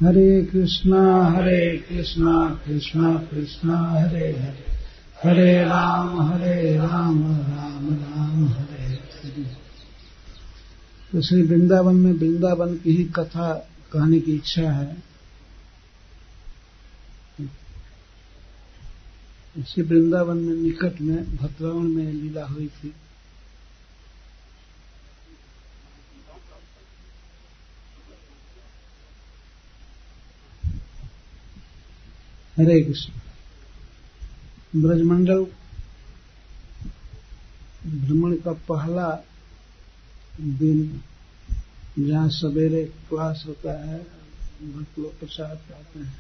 हरे कृष्णा कृष्णा कृष्णा हरे हरे, हरे राम राम राम हरे हरे। तो श्री वृंदावन में वृंदावन की ही कथा कहने की इच्छा है। इसी वृंदावन में निकट में भद्रावण में लीला हुई थी। हरे कृष्ण। ब्रजमंडल भ्रमण का पहला दिन, जहाँ सवेरे क्लास होता है, भक्त लोग प्रसाद पाते हैं,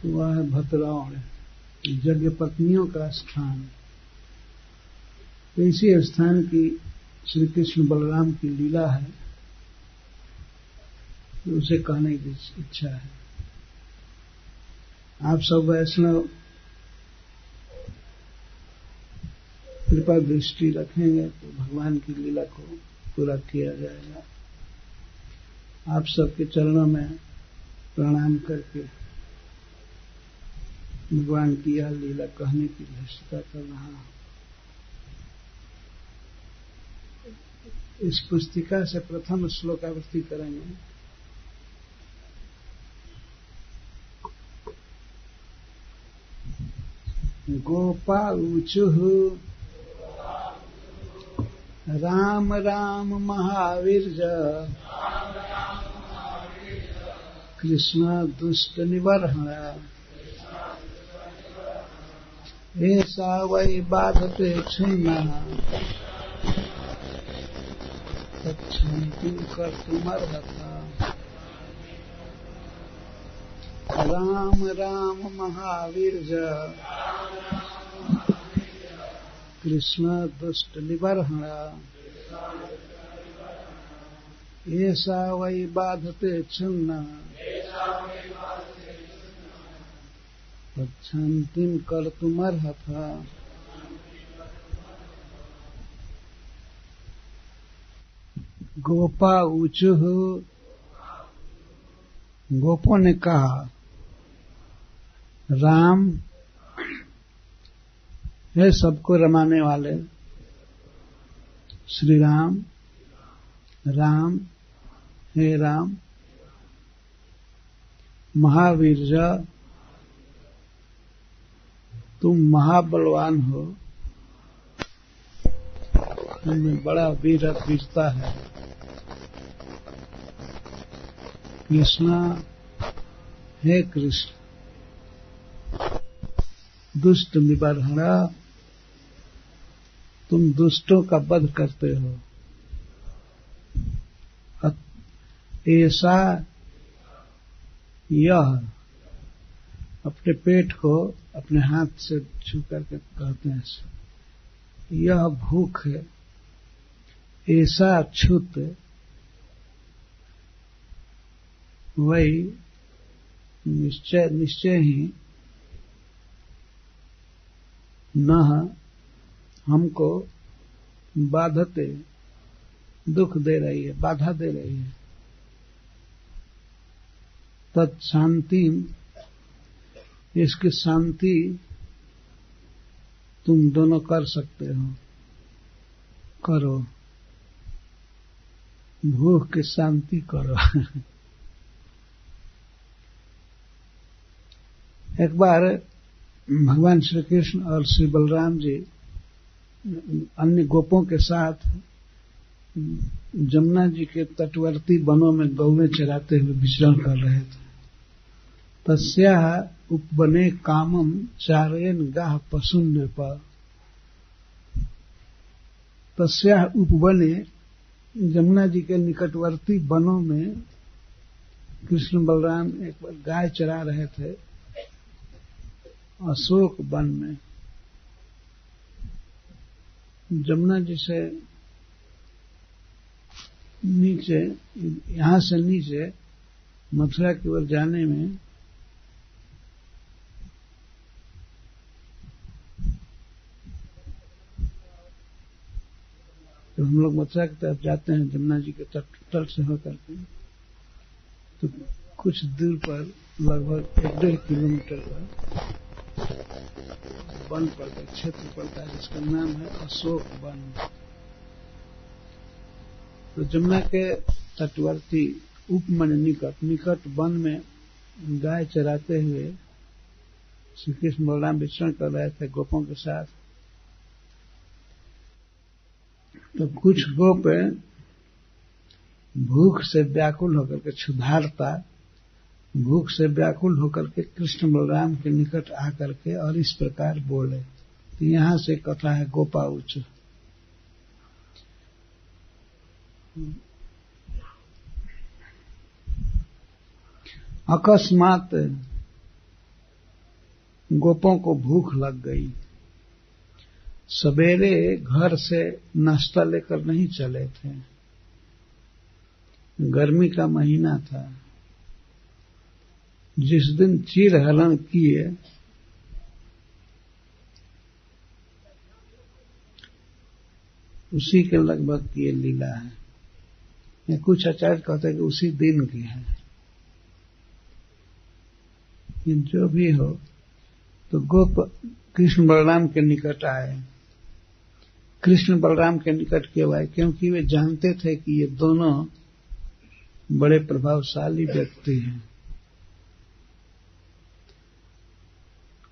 वह है भद्रावण, यज्ञ पत्नियों का स्थान। तो इसी स्थान की श्री कृष्ण बलराम की लीला है, तो उसे कहने की इच्छा है। आप सब वैष्णव कृपा दृष्टि रखेंगे तो भगवान की लीला को पूरा किया जाएगा। आप सबके चरणों में प्रणाम करके भगवान की यह लीला कहने की धृष्टता कर रहा हूं। इस पुस्तिका से प्रथम श्लोकावृत्ति करेंगे। गोपा ऊचुः राम राम महावीर्ज कृष्ण दुष्ट निवर्हण ऐसा वै बाधते क्षुण्णः तच्छन्ति कर्तुमर्हता। राम राम महावीर्ज कृष्ण दुष्ट निवर्हण ऐसा वै बाधते क्षुण्णः तच्छन्तिं कर्तुमर्हता। गोपा ऊचुः, गोपों ने कहा, राम है सबको रमाने वाले श्री राम, राम हे राम, महावीर तुम महाबलवान हो, तुम्हें बड़ा वीरता है। कृष्ण हे कृष्ण, दुष्ट निबर्हण, तुम दुष्टों का वध करते हो। ऐसा यह, अपने पेट को अपने हाथ से छू करके कहते हैं, यह भूख है, ऐसा छूत वही निश्चय ही न हमको बाधते, दुख दे रही है, बाधा दे रही है। तत्शांति, इसकी शांति तुम दोनों कर सकते हो, करो, भूख की शांति करो। एक बार भगवान श्री कृष्ण और श्री बलराम जी अन्य गोपों के साथ जमुना जी के तटवर्ती वनों में गौवें चराते हुए विचरण कर रहे थे। तस्याः उपवने कामम चारयन् गाः पशून् नृप। तस्याः उपवने, जमुना जी के निकटवर्ती वनों में कृष्ण बलराम एक बार गाय चरा रहे थे, अशोक वन में। जमुना जी से नीचे, यहां से नीचे मथुरा की ओर जाने में तो हम लोग मथुरा की तरफ जाते हैं, जमुना जी के तट से होकर के, तो कुछ दूर पर लगभग 1.5 किलोमीटर वन पड़ता है, क्षेत्र पड़ता है, जिसका नाम है अशोक वन। तो जमुना के तटवर्ती उपवन निकट वन में गाय चराते हुए श्री कृष्ण बलराम विचरण कर रहे थे गोपों के साथ। तो कुछ गोप भूख से व्याकुल होकर के, क्षुधार्ता भूख से व्याकुल होकर के कृष्ण बलराम के निकट आकर के और इस प्रकार बोले। तो यहां से कथा है गोपाउच। अकस्मात गोपों को भूख लग गई। सवेरे घर से नाश्ता लेकर नहीं चले थे, गर्मी का महीना था। जिस दिन चीर हरण किए उसी के लगभग की ये लीला है। या कुछ आचार्य कहते हैं कि उसी दिन की है। जो भी हो, तो गोप कृष्ण बलराम के निकट आए। कृष्ण बलराम के निकट क्यों आए? क्योंकि वे जानते थे कि ये दोनों बड़े प्रभावशाली व्यक्ति हैं,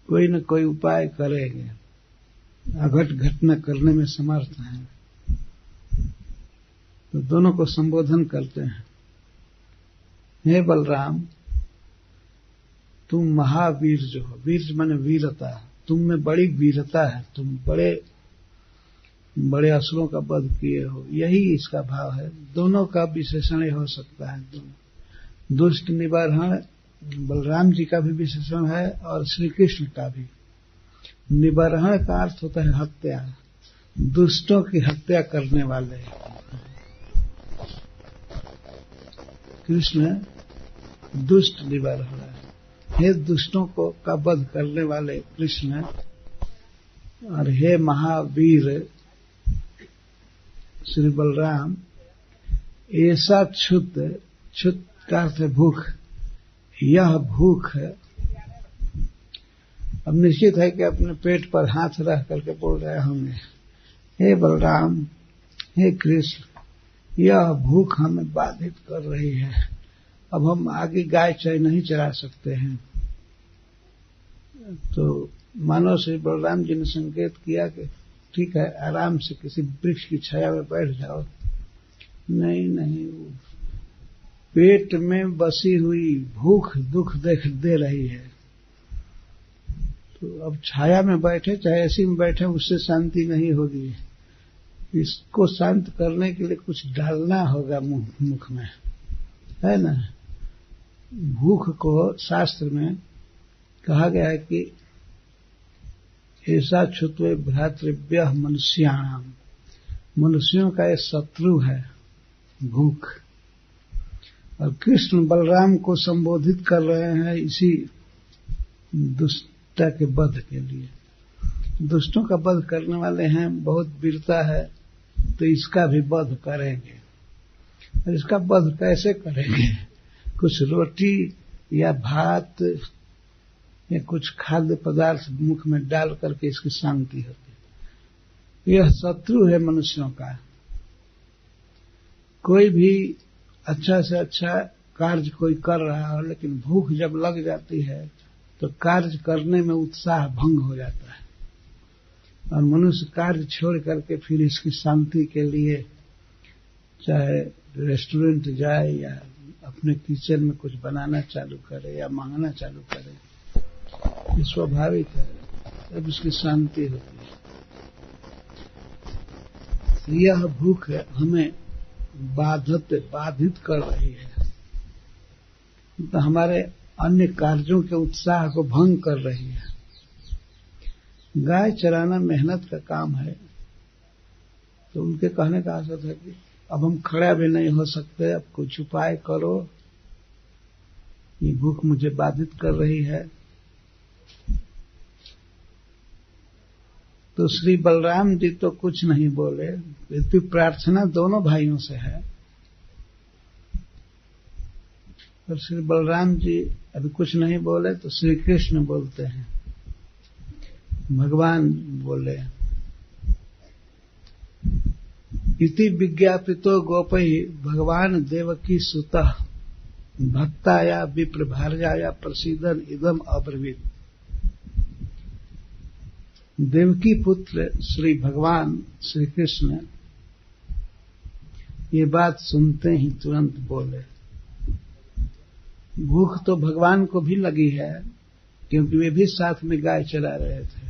कोई न कोई उपाय करेंगे, अघट घटना करने में समर्थ हैं। तो दोनों को संबोधन करते हैं, हे बलराम, तुम महावीर जो हो, वीर माने वीरता, तुम में बड़ी वीरता है, तुम बड़े बड़े असुरों का वध किए हो, यही इसका भाव है। दोनों का विशेषण हो सकता है। दुष्ट निवारण बलराम जी का भी विशेषण है और श्री कृष्ण का भी। निवारण का अर्थ होता है हत्या, दुष्टों की हत्या करने वाले। कृष्ण दुष्ट निवारण है, हे दुष्टों को का वध करने वाले कृष्ण। और हे महावीर श्री बलराम, ऐसा क्षुत का अर्थ है भूख, यह भूख है। अब निश्चित है कि अपने पेट पर हाथ रख करके बोल रहे होंगे, हे बलराम, हे कृष्ण, यह भूख हमें बाधित कर रही है, अब हम आगे गाय नहीं चरा सकते हैं। तो मानो श्री बलराम जी ने संकेत किया कि ठीक है, आराम से किसी वृक्ष की छाया में बैठ जाओ। नहीं, पेट में बसी हुई भूख दुख दे रही है। तो अब छाया में बैठे चाहे ऐसी में बैठे, उससे शांति नहीं होगी। इसको शांत करने के लिए कुछ डालना होगा मुख में, है ना। भूख को शास्त्र में कहा गया है कि ऐसा क्षुत्वे भ्रातृव्य मनुष्याणाम, मनुष्यों का ये शत्रु है भूख। और कृष्ण बलराम को संबोधित कर रहे हैं इसी दुष्टता के वध के लिए। दुष्टों का वध करने वाले हैं, बहुत वीरता है, तो इसका भी वध करेंगे। और इसका वध कैसे करेंगे? कुछ रोटी या भात या कुछ खाद्य पदार्थ मुख में डाल करके इसकी शांति होती है। यह शत्रु है मनुष्यों का। कोई भी अच्छा से अच्छा कार्य कोई कर रहा हो, लेकिन भूख जब लग जाती है तो कार्य करने में उत्साह भंग हो जाता है और मनुष्य कार्य छोड़ करके फिर इसकी शांति के लिए चाहे रेस्टोरेंट जाए या अपने किचन में कुछ बनाना चालू करे या मांगना चालू करे। ये स्वाभाविक है, तब उसकी शांति होती है। यह भूख हमें बाधित कर रही है, तो हमारे अन्य कार्यों के उत्साह को भंग कर रही है। गाय चराना मेहनत का काम है, तो उनके कहने का आशा था कि अब हम खड़ा भी नहीं हो सकते, अब कुछ उपाय करो, ये भूख मुझे बाधित कर रही है। तो श्री बलराम जी तो कुछ नहीं बोले, फिर प्रार्थना दोनों भाइयों से है। पर श्री बलराम जी अभी कुछ नहीं बोले तो श्री कृष्ण बोलते हैं, भगवान बोले, इति विज्ञापितो गोपई भगवान देवकी सुतः भक्ताया विप्र भार्याया प्रसीदन इदम अब्रवीत। देवकी पुत्र श्री भगवान श्री कृष्ण ये बात सुनते ही तुरंत बोले। भूख तो भगवान को भी लगी है, क्योंकि वे भी साथ में गाय चरा रहे थे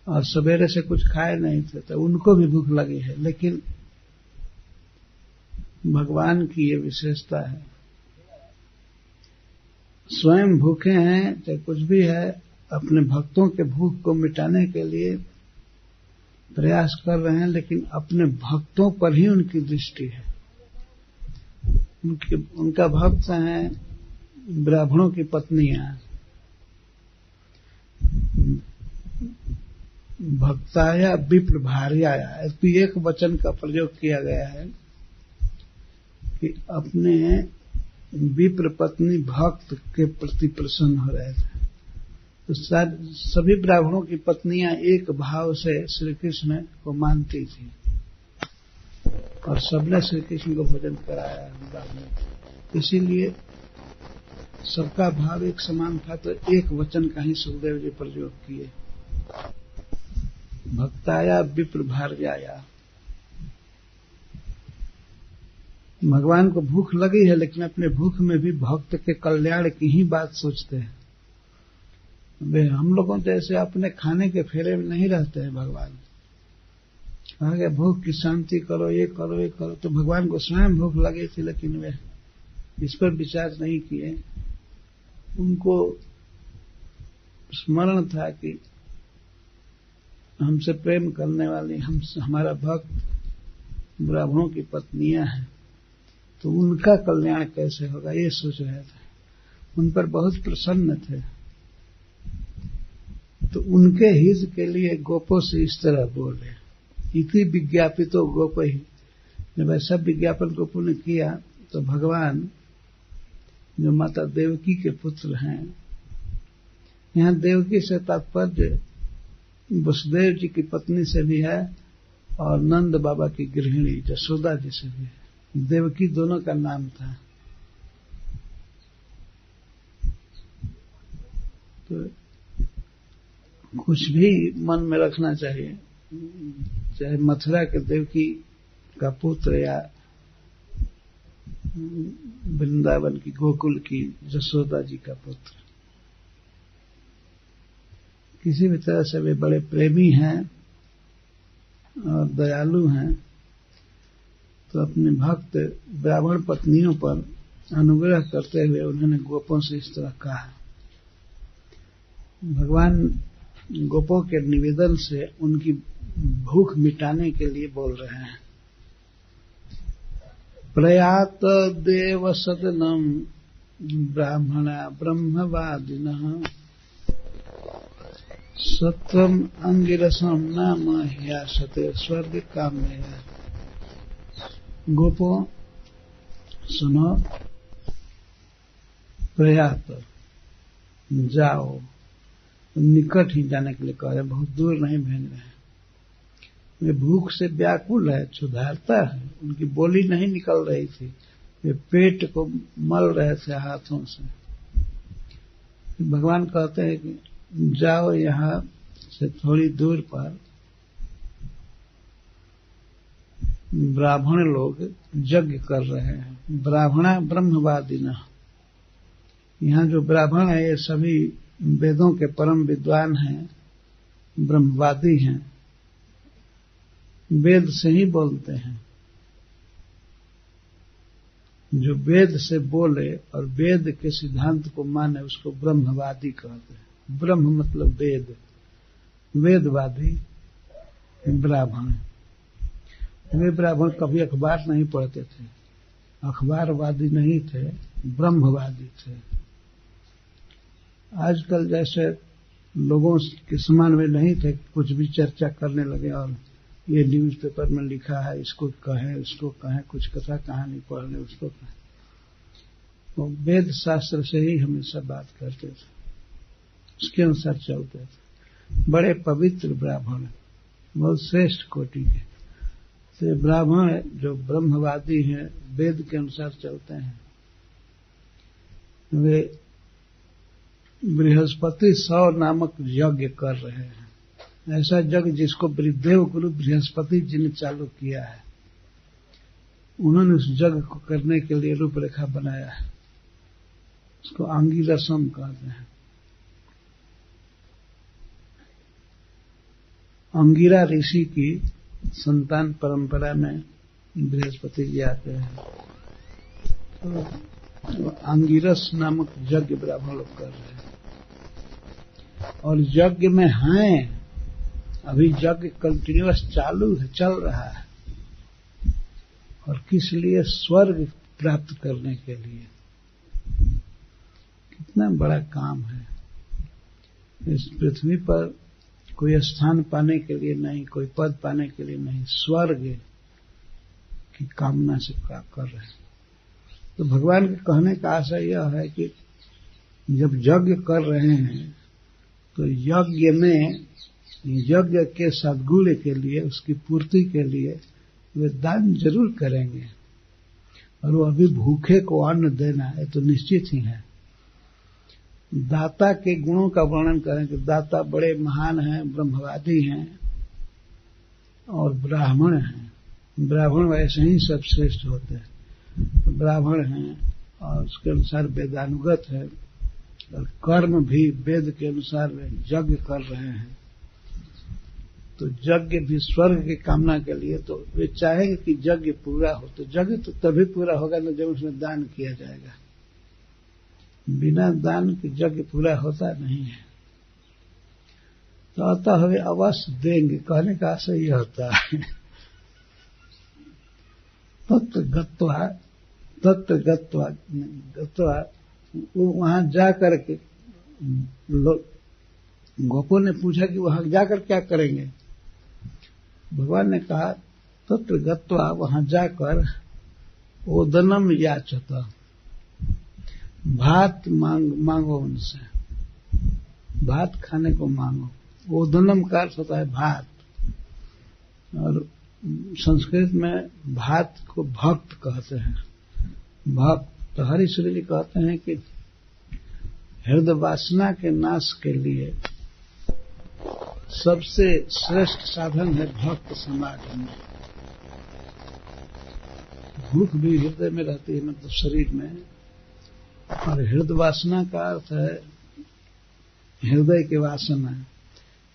और सवेरे से कुछ खाए नहीं थे, तो उनको भी भूख लगी है। लेकिन भगवान की ये विशेषता है, स्वयं भूखे हैं चाहे कुछ भी है, अपने भक्तों के भूख को मिटाने के लिए प्रयास कर रहे हैं, लेकिन अपने भक्तों पर ही उनकी दृष्टि है। उनका भक्त हैं ब्राह्मणों की पत्नियां। भक्ताया विप्र भार्याया, तो एक वचन का प्रयोग किया गया है कि अपने विप्र पत्नी भक्त के प्रति प्रसन्न हो रहे थे। तो सभी ब्राह्मणों की पत्नियां एक भाव से श्री कृष्ण को मानती थी और सबने श्री कृष्ण को भोजन कराया ब्राह्मण। इसीलिए सबका भाव एक समान था, तो एक वचन का ही सुखदेव जी प्रयोग किए, भक्ताया विप्र भार्याया। भगवान को भूख लगी है, लेकिन अपने भूख में भी भक्त के कल्याण की ही बात सोचते हैं। वे हम लोगों जैसे अपने खाने के फेरे में नहीं रहते हैं। भगवान कहा भूख की शांति करो, ये करो, ये करो, तो भगवान को स्वयं भूख लगी थी, लेकिन वे इस पर विचार नहीं किए। उनको स्मरण था कि हमसे प्रेम करने वाली हमारा भक्त ब्राह्मणों की पत्नियां हैं, तो उनका कल्याण कैसे होगा, ये सोच रहे थे। उन पर बहुत प्रसन्न थे, तो उनके हित के लिए गोपों से इस तरह बोले। इति विज्ञापितो गोपई, जब ऐसा विज्ञापन गोपों ने किया तो भगवान जो माता देवकी के पुत्र हैं, यहाँ देवकी से तात्पर्य वसुदेव जी की पत्नी से भी है और नंद बाबा की गृहिणी जसोदा जी से भी है। देवकी दोनों का नाम था। तो कुछ भी मन में रखना चाहिए, चाहे मथुरा के देवकी का पुत्र या वृंदावन की गोकुल की जसोदा जी का पुत्र, किसी भी तरह से वे बड़े प्रेमी हैं और दयालु हैं। तो अपने भक्त ब्राह्मण पत्नियों पर अनुग्रह करते हुए उन्होंने गोपों से इस तरह कहा। भगवान गोपों के निवेदन से उनकी भूख मिटाने के लिए बोल रहे हैं। प्रयात देव सदनम ब्राह्मणा ब्रह्मवादिनः सत्वम अंगिरसम नाम ह्यासते स्वर्ग कामया। गोपों सुनो, प्रयात जाओ, निकट ही जाने के लिए कह रहे, बहुत दूर नहीं भेज रहे हैं। वे भूख से व्याकुल है, क्षुधारता है, उनकी बोली नहीं निकल रही थी, वे पेट को मल रहे थे हाथों से। भगवान कहते हैं कि जाओ, यहां से थोड़ी दूर पर ब्राह्मण लोग यज्ञ कर रहे हैं। ब्राह्मणा ब्रह्मवादिना, यहाँ जो ब्राह्मण है ये सभी वेदों के परम विद्वान हैं, ब्रह्मवादी हैं, वेद से ही बोलते हैं। जो वेद से बोले और वेद के सिद्धांत को माने उसको ब्रह्मवादी कहते हैं। ब्रह्म मतलब वेद, वेदवादी ब्राह्मण। वे ब्राह्मण कभी अखबार नहीं पढ़ते थे, अखबारवादी नहीं थे, ब्रह्मवादी थे। आजकल जैसे लोगों के समान में नहीं थे, कुछ भी चर्चा करने लगे और ये न्यूज़पेपर में लिखा है, इसको कहें उसको कहें, कुछ कथा कहानी पढ़ ले उसको कहें। वो वेद शास्त्र से ही हमेशा बात करते थे, उसके अनुसार चलते थे। बड़े पवित्र ब्राह्मण, बहुत श्रेष्ठ कोटि के। तो ब्राह्मण जो ब्रह्मवादी हैं, वेद के अनुसार चलते हैं, वे बृहस्पति 100 नामक यज्ञ कर रहे हैं। ऐसा यज्ञ जिसको देव गुरु बृहस्पति जी ने चालू किया है। उन्होंने उस यज्ञ को करने के लिए रूपरेखा बनाया है। उसको आंगिरसम कहते हैं। अंगिरा ऋषि की संतान परंपरा में बृहस्पति जी आते हैं। तो अंगिरस नामक यज्ञ ब्राह्मण लोग कर रहे हैं। और यज्ञ में हैं, अभी यज्ञ कंटिन्यूअस चालू है, चल रहा है। और किस लिए? स्वर्ग प्राप्त करने के लिए। कितना बड़ा काम है। इस पृथ्वी पर कोई स्थान पाने के लिए नहीं, कोई पद पाने के लिए नहीं, स्वर्ग की कामना से प्राप्त कर रहे हैं। तो भगवान के कहने का आशय यह है कि जब यज्ञ कर रहे हैं तो यज्ञ में, यज्ञ के सद्गुण के लिए, उसकी पूर्ति के लिए वे दान जरूर करेंगे। और वो अभी भूखे को अन्न देना है तो निश्चित ही है। दाता के गुणों का वर्णन करें कि दाता बड़े महान हैं, ब्रह्मवादी हैं और ब्राह्मण हैं। ब्राह्मण वैसे ही सब श्रेष्ठ होते हैं। ब्राह्मण हैं और उसके अनुसार वेदानुगत है और कर्म भी वेद के अनुसार यज्ञ कर रहे हैं। तो यज्ञ भी स्वर्ग की कामना के लिए, तो वे चाहेंगे कि यज्ञ पूरा हो। तो यज्ञ तो तभी पूरा होगा न जब उसमें दान किया जाएगा। बिना दान के यज्ञ पूरा होता नहीं है। तो अतः वे अवश्य देंगे। कहने का आशय यह होता है तत्र गत्वा वो वहां जाकर के, गोपों ने पूछा कि वहां जाकर क्या करेंगे। भगवान ने कहा तत्र गत्वा, वहां जाकर ओदनम याचत, भात मांगो उनसे, भात खाने को मांगो। ओदनम का अर्थ होता है भात। और संस्कृत में भात को भक्त कहते हैं। भक्त तो हरिश्री जी कहते हैं कि हृदय वासना के नाश के लिए सबसे श्रेष्ठ साधन है भक्त समागम। भूख भी हृदय में रहती है, मतलब शरीर में। और हृदय वासना का अर्थ है हृदय की वासना।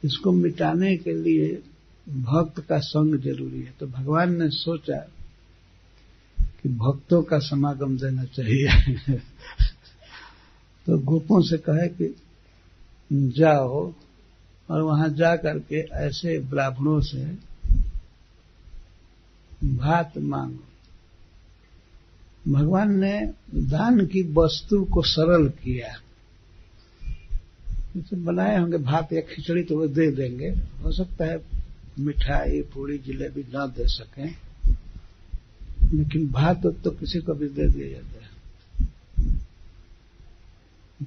इसको मिटाने के लिए भक्त का संग जरूरी है। तो भगवान ने सोचा कि भक्तों का समागम देना चाहिए। तो गोपों से कहे कि जाओ और वहां जा करके ऐसे ब्राह्मणों से भात मांगो। भगवान ने दान की वस्तु को सरल किया। जैसे बनाए होंगे भात या खिचड़ी तो वो दे देंगे। हो सकता है मिठाई, पूरी, जिलेबी ना दे सकें, लेकिन भात तो किसी को भी दे दिया जाता है।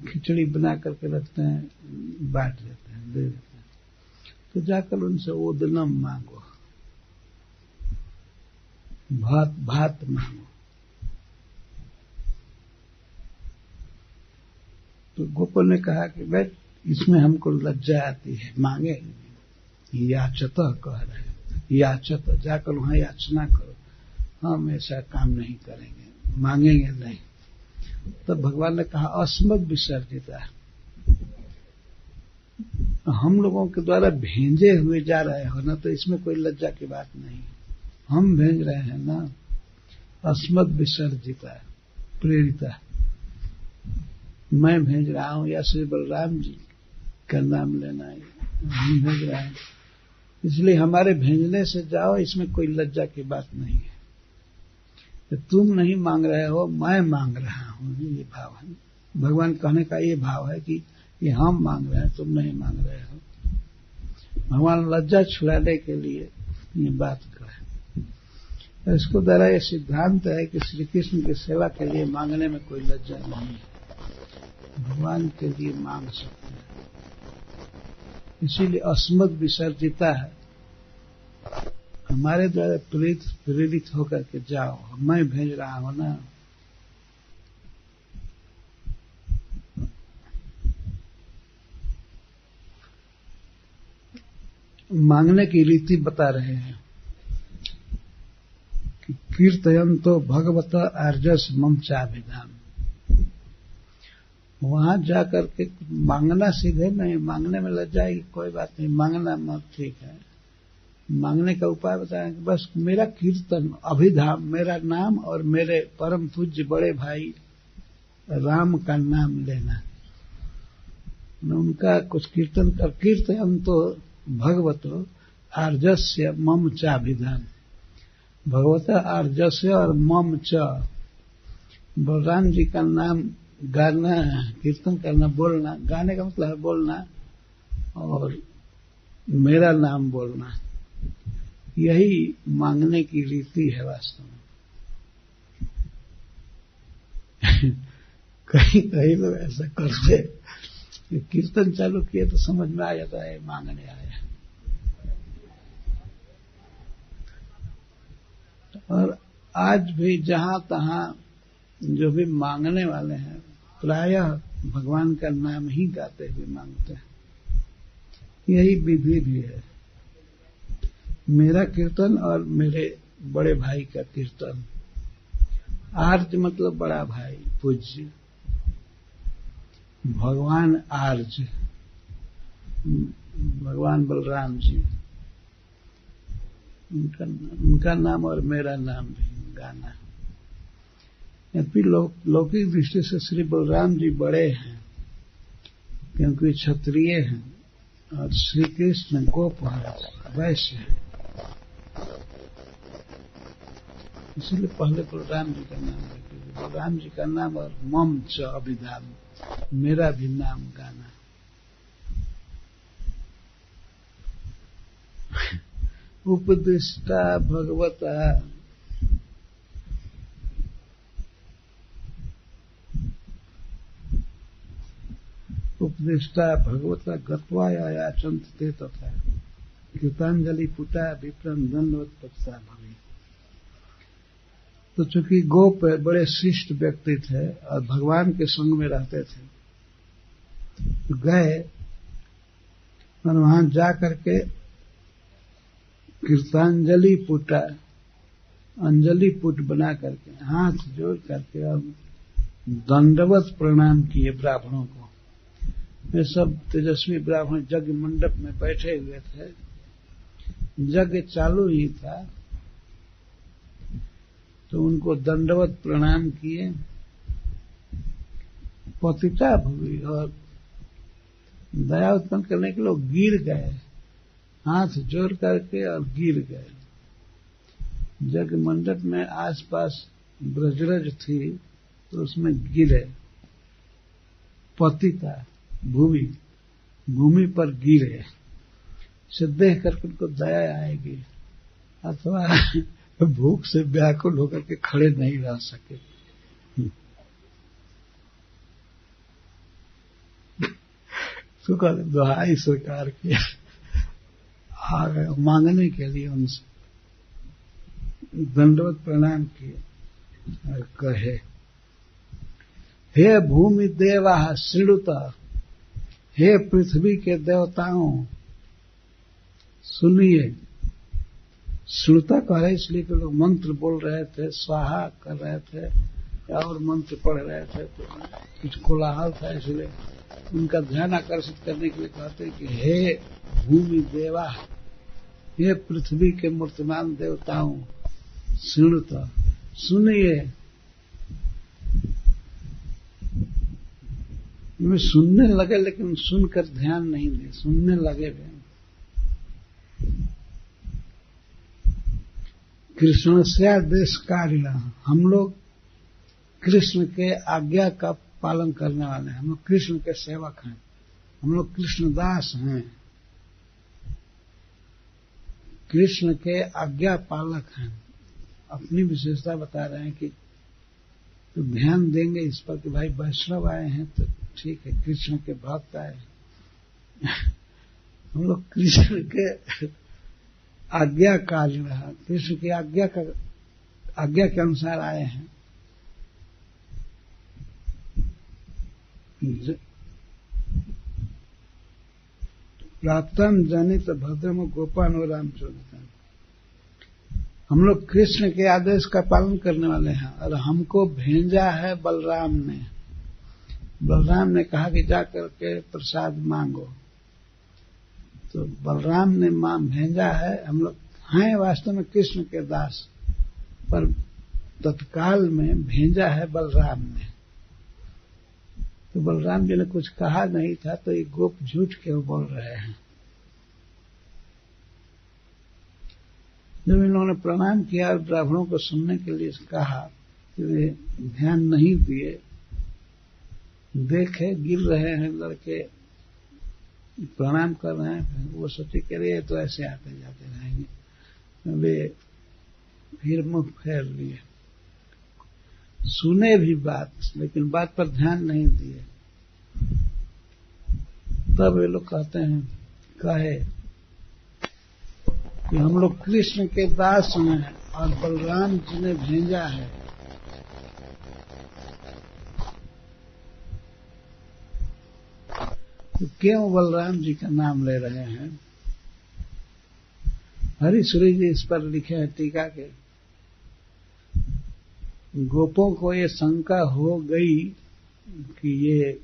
खिचड़ी बना करके रखते हैं, बांट देते हैं, दे देते हैं। तो जाकर उनसे ओदनम मांगो, भात मांगो। तो गोपाल ने कहा कि भाई इसमें हमको लज्जा आती है, मांगे। याचत कह रहे हैं, याचत, जाकर वहां याचना करो। हम ऐसा काम नहीं करेंगे, मांगेंगे नहीं। तब भगवान ने कहा अस्मद विसर्जिता, हम लोगों के द्वारा भेजे हुए जा रहे हो ना, तो इसमें कोई लज्जा की बात नहीं। हम भेज रहे हैं ना। अस्मद विसर्जिता, प्रेरिता, मैं भेज रहा हूं, या श्री बलराम जी का नाम लेना है, हम भेज रहे हैं, इसलिए हमारे भेजने से जाओ, इसमें कोई लज्जा की बात नहीं है। तो तुम नहीं मांग रहे हो, मैं मांग रहा हूं, ये भाव है। भगवान कहने का ये भाव है कि ये हम मांग रहे हैं, तुम नहीं मांग रहे हो। भगवान लज्जा छुड़ाने के लिए ये बात कहे। इसको द्वारा ये सिद्धांत है कि श्री कृष्ण की सेवा के लिए मांगने में कोई लज्जा नहीं है, भगवान के लिए मांग सकते हैं। इसीलिए अस्मद विसर्जिता है, हमारे द्वारा प्रेरित होकर के जाओ, मैं भेज रहा हूं ना। मांगने की रीति बता रहे हैं कि कीर्तयन तो भगवत आर्जस मम चाभिधाम। वहां जाकर के मांगना सीधे नहीं, मांगने में लज्जा की कोई बात नहीं, मांगना मत ठीक है। मांगने का उपाय बताएं कि बस मेरा कीर्तन अभिधाम, मेरा नाम और मेरे परम पूज्य बड़े भाई राम का नाम लेना, उनका कुछ कीर्तन कर। कीर्तन तो भगवतो आर्जस्य मम चाभिधाम, भगवत आर्जस्य और मम च, बलराम जी का नाम गाना, कीर्तन करना, बोलना। गाने का मतलब है बोलना, और मेरा नाम बोलना, यही मांगने की रीति है वास्तव में। कहीं कहीं लोग ऐसा करते, कीर्तन चालू किए तो समझ में आ जाता है मांगने आया। और आज भी जहां तहां जो भी मांगने वाले हैं प्रायः भगवान का नाम ही गाते हुए मांगते हैं, यही विधि भी है। मेरा कीर्तन और मेरे बड़े भाई का कीर्तन। आर्ज मतलब बड़ा भाई, पूज्य भगवान आर्ज, भगवान बलराम जी, उनका नाम और मेरा नाम भी गाना। यद्यपि लौकिक दृष्टि से श्री बलराम जी बड़े हैं क्योंकि क्षत्रिय हैं, और श्री कृष्ण गोप है, वैश्य है, इसलिए पहले बलराम जी का नाम लेते। बलराम जी का नाम और मम च अभिधाम, मेरा भी नाम गाना। उपदिष्टा भगवता उपदिष्टा भगवता गत्वा याचंत ते तथा कृतांजलि पुटा विप्रम दंडवत पक्षा भवे। तो चूंकि गोप बड़े शिष्ट व्यक्ति थे और भगवान के संग में रहते थे, तो गए और वहां जाकर के कृतांजलि पुटा, अंजलि पुट बना करके हाथ जोड़ करके और दंडवत प्रणाम किए ब्राह्मणों को। वे सब तेजस्वी ब्राह्मण यज्ञ मंडप में बैठे हुए थे, यज्ञ चालू ही था, तो उनको दंडवत प्रणाम किए। पतिता भूमि और दया उत्पन्न करने के लोग गिर गए, हाथ जोड़ करके और गिर गए। यज्ञ मंडप में आसपास ब्रजरज थी तो उसमें गिरे, पतिता भूमि पर गिरे। इसे देख करके उनको दया आएगी, अथवा भूख से व्याकुल होकर के खड़े नहीं रह सके। तो कहते दुहाई सरकार की, आ गए मांगने के लिए, उनसे दंडवत प्रणाम किए और कहे, हे भूमि देवा श्रृणुत, हे पृथ्वी के देवताओं सुनिए। श्रुता कह रहे इसलिए कि लोग मंत्र बोल रहे थे, स्वाहा कर रहे थे और मंत्र पढ़ रहे थे, तो कुछ कोलाहल था, इसलिए उनका ध्यान आकर्षित करने के लिए कहते हैं कि हे भूमि देवा, हे पृथ्वी के मूर्तिमान देवताओं श्रृणुत, सुनिए। वे सुनने लगे लेकिन सुनकर ध्यान नहीं दिए, सुनने लगे वे। कृष्ण से आदेश कार्य, हम लोग कृष्ण के आज्ञा का पालन करने वाले हैं, हम लोग कृष्ण के सेवक हैं, हम लोग कृष्णदास हैं, कृष्ण के आज्ञा पालक हैं। अपनी विशेषता बता रहे हैं कि तो ध्यान देंगे इस पर कि भाई वैष्णव आए हैं तो ठीक है, कृष्ण के भक्त आए हम लोग कृष्ण के आज्ञाकारी रहा, कृष्ण की आज्ञा के अनुसार आए हैं। प्राप्तम जनित भद्रम गोपान और रामचरितम, हम लोग कृष्ण के आदेश का पालन करने वाले हैं और हमको भेजा है बलराम ने। बलराम ने कहा कि जा करके प्रसाद मांगो, तो बलराम ने भेजा है। हम लोग हैं वास्तव में कृष्ण के दास, पर तत्काल में भेजा है बलराम ने। तो बलराम जी ने कुछ कहा नहीं था, तो ये गोप झूठ क्यों बोल रहे हैं। जब इन्होंने प्रणाम किया और ब्राह्मणों को सुनने के लिए कहा कि वे ध्यान नहीं दिए, देखे गिर रहे हैं लड़के, प्रणाम कर रहे हैं, वो सोचे कि अरे तो ऐसे आते जाते रहेंगे, वे फिर मुख फेर लिए। सुने भी बात, लेकिन बात पर ध्यान नहीं दिए। तब वे लोग कहते हैं, कहे कि हम लोग कृष्ण के दास हैं और बलराम जी ने भेजा है। तो क्यों बलराम जी का नाम ले रहे हैं? हरिश्री जी इस पर लिखे हैं टीका के, गोपों को ये शंका हो गई कि ये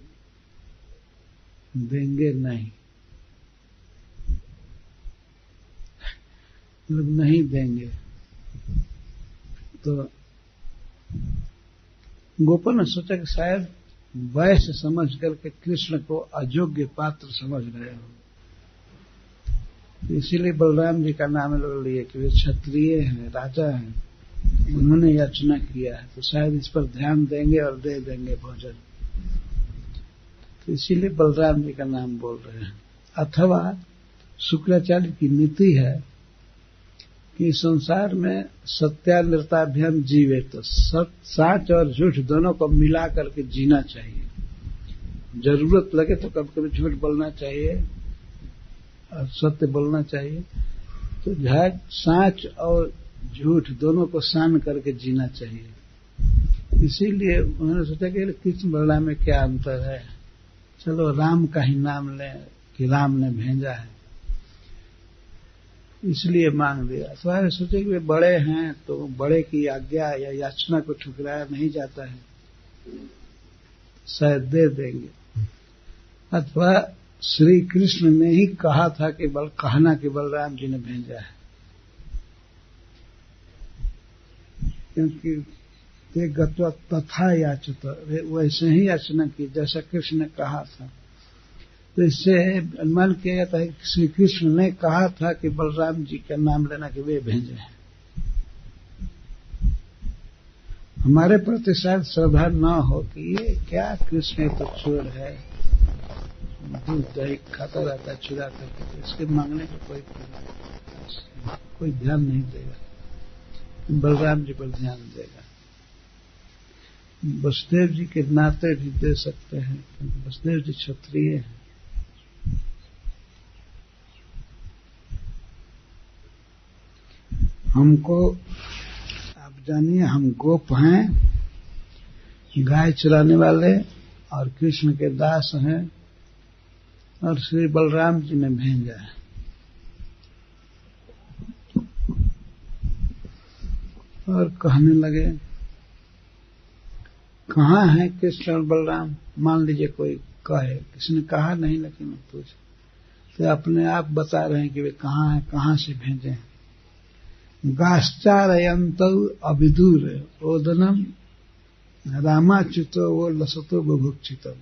देंगे नहीं, लोग नहीं देंगे। तो गोपों ने सोचा कि शायद वैश्य समझ करके कृष्ण को अयोग्य पात्र समझ रहे हो, इसीलिए बलराम जी का नाम लोग लिए कि वे क्षत्रिय हैं, राजा हैं, उन्होंने याचना किया है, तो शायद इस पर ध्यान देंगे और दे देंगे भोजन। तो इसीलिए बलराम जी का नाम बोल रहे हैं। अथवा शुक्राचार्य की नीति है कि संसार में सत्यानृताभ्याम जीवे, तो सच और झूठ दोनों को मिला करके जीना चाहिए। जरूरत लगे तो कभी कभी झूठ बोलना चाहिए और सत्य बोलना चाहिए। तो सच और झूठ दोनों को सान करके जीना चाहिए। इसीलिए उन्होंने सोचा कि कृष्ण बलराम में क्या अंतर है, चलो राम का ही नाम लें कि राम ने भेजा है, इसलिए मांग दिया। तो सोचे कि वे बड़े हैं तो बड़े की आज्ञा या याचना को ठुकराया नहीं जाता है, शायद दे देंगे। अथवा श्री कृष्ण ने ही कहा था कि कहना कि बलराम जी ने भेजा है, क्योंकि ते गत्वा तथा याचत, वैसे ही याचना की जैसा कृष्ण ने कहा था। तो इससे अनुमान किया जाता है कि श्री कृष्ण ने कहा था कि बलराम जी का नाम लेना कि वे भेजे हैं। हमारे प्रति शायद श्रद्धा न हो कि ये क्या कृष्ण तो चोर है, दूध दही खाता रहता है चुरा करके, तो इसके मांगने का कोई ध्यान नहीं देगा, बलराम जी पर ध्यान देगा। वसुदेव जी के नाते भी दे सकते हैं, क्योंकि वसुदेव जी क्षत्रिय हैं। हमको आप जानिए, हम गोप हैं, गाय चराने वाले, और कृष्ण के दास हैं, और श्री बलराम जी ने भेजा है। और कहने लगे, कहाँ है कृष्ण और बलराम? मान लीजिए कोई कहे, किसी ने कहा नहीं लेकिन पूछे, तो अपने आप बता रहे हैं कि वे कहाँ हैं, कहाँ से भेजे हैं। गाश्चारयंत अविदूर ओदनम रामाच्युतो वो लसतो बुभुक्षितो।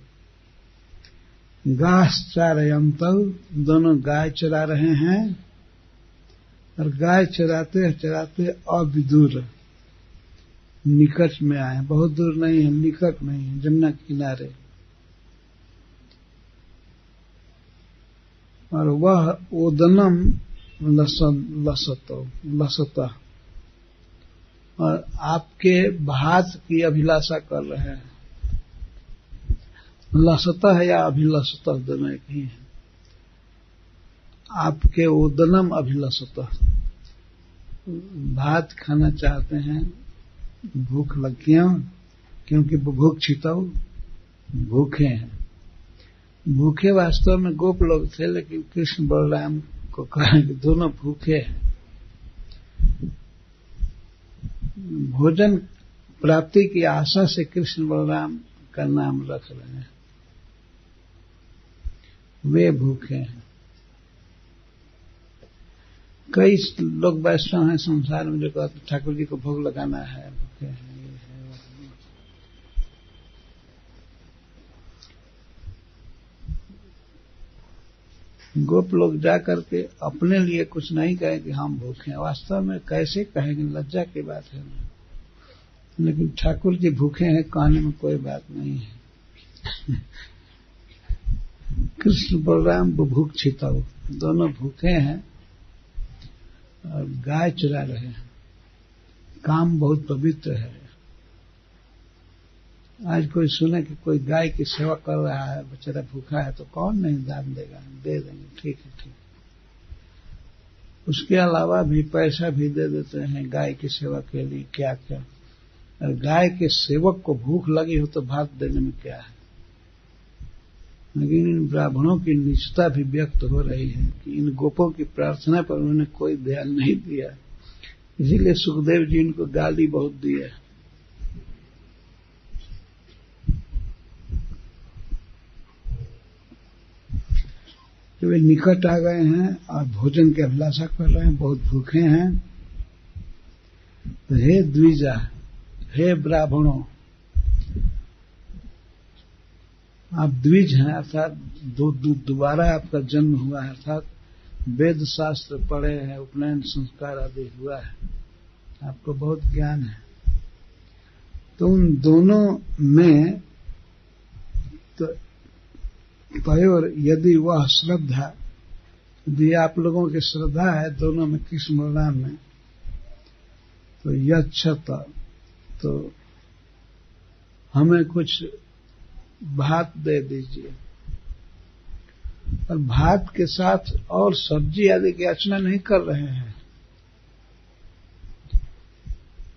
गाश्चारयंत, दोनों गाय चरा रहे हैं, और गाय चराते चराते अविदूर, निकट में आए, बहुत दूर नहीं है, निकट में है, जमुना के किनारे। और वह ओदनम लसता, और आपके भात की अभिलाषा कर रहे हैं। लसतः या अभिलषतः दोनों एक ही है। आपके उदनम अभिलषतः, भात खाना चाहते हैं, भूख लगती है, क्योंकि भूख छिताऊ, भूखे हैं। भूखे वास्तव में गोप लोग थे, लेकिन कृष्ण बलराम को कहा कि दोनों भूखे हैं। भोजन प्राप्ति की आशा से कृष्ण बलराम का नाम रख रहे हैं। वे भूखे हैं। कई लोग वैष्णव हैं संसार में जो कहते ठाकुर जी को भोग लगाना है, भूखे हैं, ये है वो है। गोप लोग जा करके अपने लिए कुछ नहीं कहें कि हम भूखे हैं। वास्तव में कैसे कहेंगे, लज्जा की बात है। लेकिन ठाकुर जी भूखे हैं कहने में कोई बात नहीं है। कृष्ण बलराम भूख छिताऊ, दोनों भूखे हैं और गाय चुरा रहे हैं। काम बहुत पवित्र है। आज कोई सुने कि कोई गाय की सेवा कर रहा है, बेचारा भूखा है, तो कौन नहीं दान देगा, दे देंगे, ठीक है ठीक। उसके अलावा भी पैसा भी दे देते हैं गाय की सेवा के लिए, क्या क्या। और गाय के सेवक को भूख लगी हो तो भात देने में क्या है। लेकिन इन ब्राह्मणों की निष्ठा भी व्यक्त हो रही है कि इन गोपों की प्रार्थना पर उन्होंने कोई ध्यान नहीं दिया, इसीलिए सुखदेव जी इनको गाली बहुत दी है। तो वे निकट आ गए हैं और भोजन की अभिलाषा कर रहे हैं, बहुत भूखे हैं। तो हे द्विजा, हे ब्राह्मणों, आप द्विज हैं, अर्थात दोबारा आपका जन्म हुआ है, अर्थात वेद शास्त्र पढ़े हैं, उपनयन संस्कार आदि हुआ है, आपको बहुत ज्ञान है। तो उन दोनों में तो तयोर यदि वह श्रद्धा, यदि आप लोगों की श्रद्धा है दोनों में, कृष्ण बलराम में, तो यच्छत, तो हमें कुछ भात दे दीजिए। और भात के साथ और सब्जी आदि की याचना नहीं कर रहे हैं।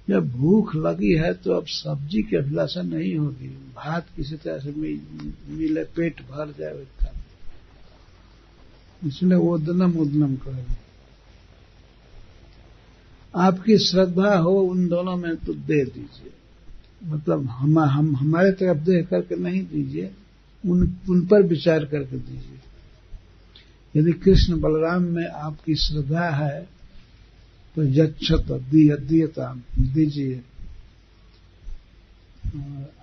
जब भूख लगी है तो अब सब्जी की अभिलाषा नहीं होगी, भात किसी तरह से मिले, पेट भर जाए उसका, इसलिए उदनम उदनम करें। आपकी श्रद्धा हो उन दोनों में तो दे दीजिए, मतलब हम हमारे तरफ देख करके नहीं दीजिए, उन पर विचार करके दीजिए। यदि कृष्ण बलराम में आपकी श्रद्धा है तो यच्छत दीयता दीजिए।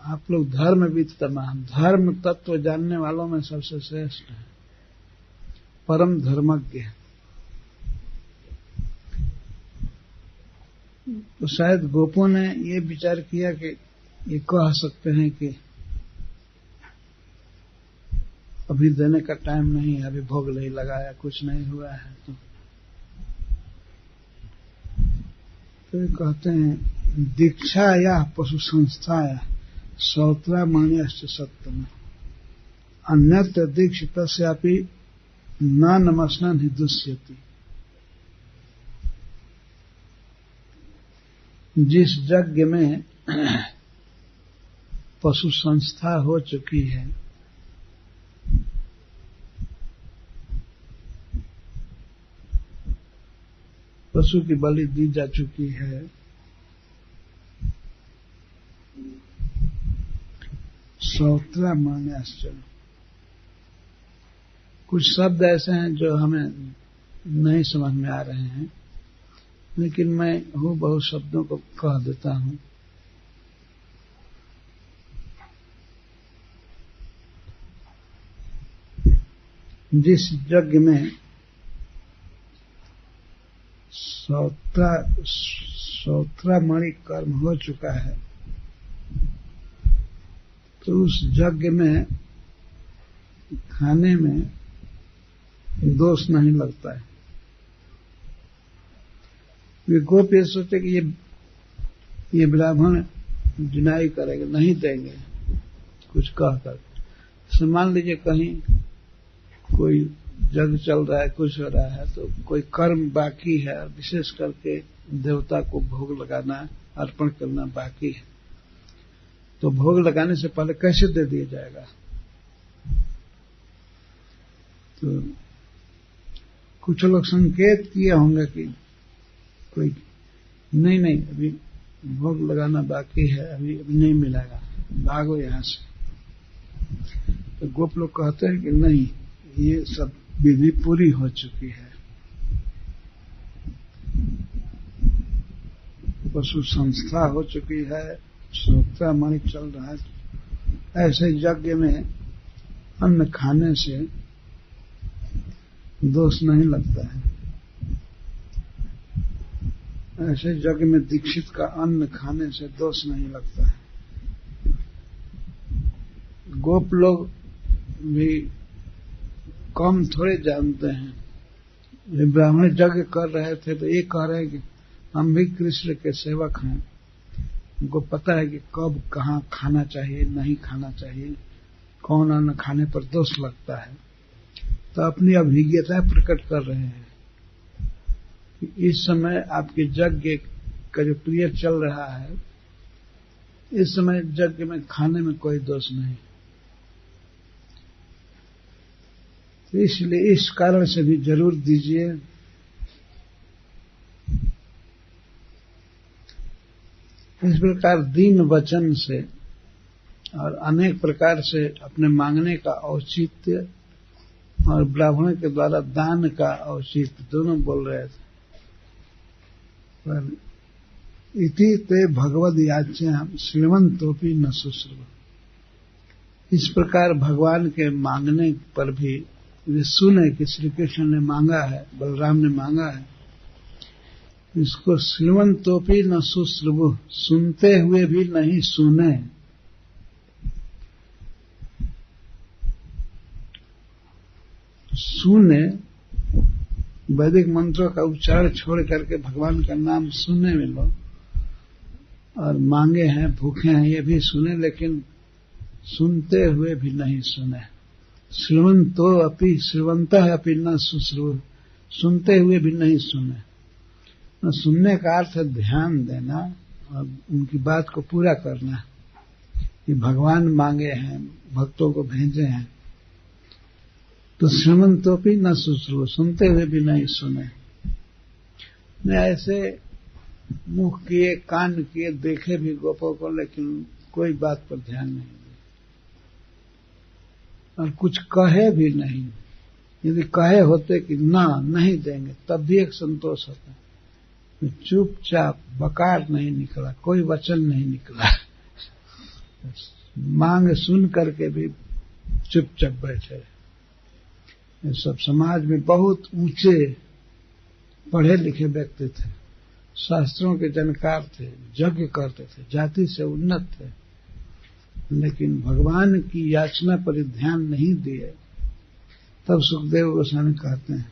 आप लोग धर्मविद तमाम, धर्म तत्व जानने वालों में सबसे श्रेष्ठ है, परम धर्मज्ञ। तो शायद गोपों ने ये विचार किया कि ये कह सकते हैं कि अभी देने का टाइम नहीं है, अभी भोग नहीं लगाया, कुछ नहीं हुआ है। तो ये कहते हैं दीक्षा या पशु संस्था या सौत्रा मान्यश्च सत्यम अन्यत्र दीक्षित स्यापि न नमस्नन ही दुष्यति। जिस यज्ञ में पशु संस्था हो चुकी है, पशु की बलि दी जा चुकी है, सौत्रा मान्याश्च। कुछ शब्द ऐसे हैं जो हमें नहीं समझ में आ रहे हैं, लेकिन मैं बहुत शब्दों को कह देता हूं। जिस यज्ञ में सौत्रा मणि कर्म हो चुका है, तो उस यज्ञ में खाने में दोष नहीं लगता है। वे गोप ये सोचे कि ये ये ब्राह्मण डिनाई करेंगे, नहीं देंगे कुछ कहकर। तो मान लीजिए कहीं कोई जग चल रहा है, कुछ हो रहा है, तो कोई कर्म बाकी है, विशेष करके देवता को भोग लगाना, अर्पण करना बाकी है, तो भोग लगाने से पहले कैसे दे दिया जाएगा? तो कुछ लोग संकेत किए होंगे कि कोई नहीं अभी भोग लगाना बाकी है, अभी नहीं मिलेगा, भागो यहां से। तो गोप लोग कहते हैं कि नहीं, ये सब विधि पूरी हो चुकी है, पशु संस्था हो चुकी है, श्रोता मणि चल रहा है। ऐसे यज्ञ में अन्न खाने से दोष नहीं लगता है। ऐसे यज्ञ में दीक्षित का अन्न खाने से दोष नहीं लगता है। गोप लोग भी कम थोड़े जानते हैं। ये ब्राह्मण यज्ञ कर रहे थे तो ये कह रहे हैं कि हम भी कृष्ण के सेवक हैं, उनको पता है कि कब कहाँ खाना चाहिए, नहीं खाना चाहिए, कौन अन्न खाने पर दोष लगता है, तो अपनी अभिज्ञता प्रकट कर रहे हैं कि इस समय आपके यज्ञ का जो प्रिय चल रहा है, इस समय यज्ञ में खाने में कोई दोष नहीं। तो इसलिए इस कारण से भी जरूर दीजिए। इस प्रकार दीन वचन से और अनेक प्रकार से अपने मांगने का औचित्य और ब्राह्मण के द्वारा दान का औचित्य दोनों बोल रहे थे। पर इति ते भगवद याच्यां श्रीमंतोपि न शुश्रूव। इस प्रकार भगवान के मांगने पर भी वे सुने कि श्री कृष्ण ने मांगा है, बलराम ने मांगा है, इसको श्रीमंतोपि न शुश्रूव, सुनते हुए भी नहीं सुने। सुने, वैदिक मंत्रों का उच्चारण छोड़ करके भगवान का नाम सुनने में लो, और मांगे हैं, भूखे हैं, ये भी सुने, लेकिन सुनते हुए भी नहीं सुने। श्रीमंतो अपि श्रीवंतः अपि न शुश्रूव, सुनते हुए भी नहीं सुने। न सुनने का अर्थ है ध्यान देना और उनकी बात को पूरा करना कि भगवान मांगे हैं, भक्तों को भेजे हैं, तो श्रीमंतोपि न शुश्रूव, सुनते हुए भी नहीं सुने। मैं ऐसे मुख किए, कान किए, देखे भी गोपों को, लेकिन कोई बात पर ध्यान नहीं दिया और कुछ कहे भी नहीं। यदि कहे होते कि ना नहीं देंगे तब भी एक संतोष होता, तो चुपचाप, बकार नहीं निकला, कोई वचन नहीं निकला, मांग सुन करके भी चुपचाप बैठे। ये सब समाज में बहुत ऊंचे पढ़े लिखे व्यक्ति थे, शास्त्रों के जानकार थे, यज्ञ करते थे, जाति से उन्नत थे, लेकिन भगवान की याचना पर ध्यान नहीं दिए। तब सुखदेव गोस्वामी कहते हैं,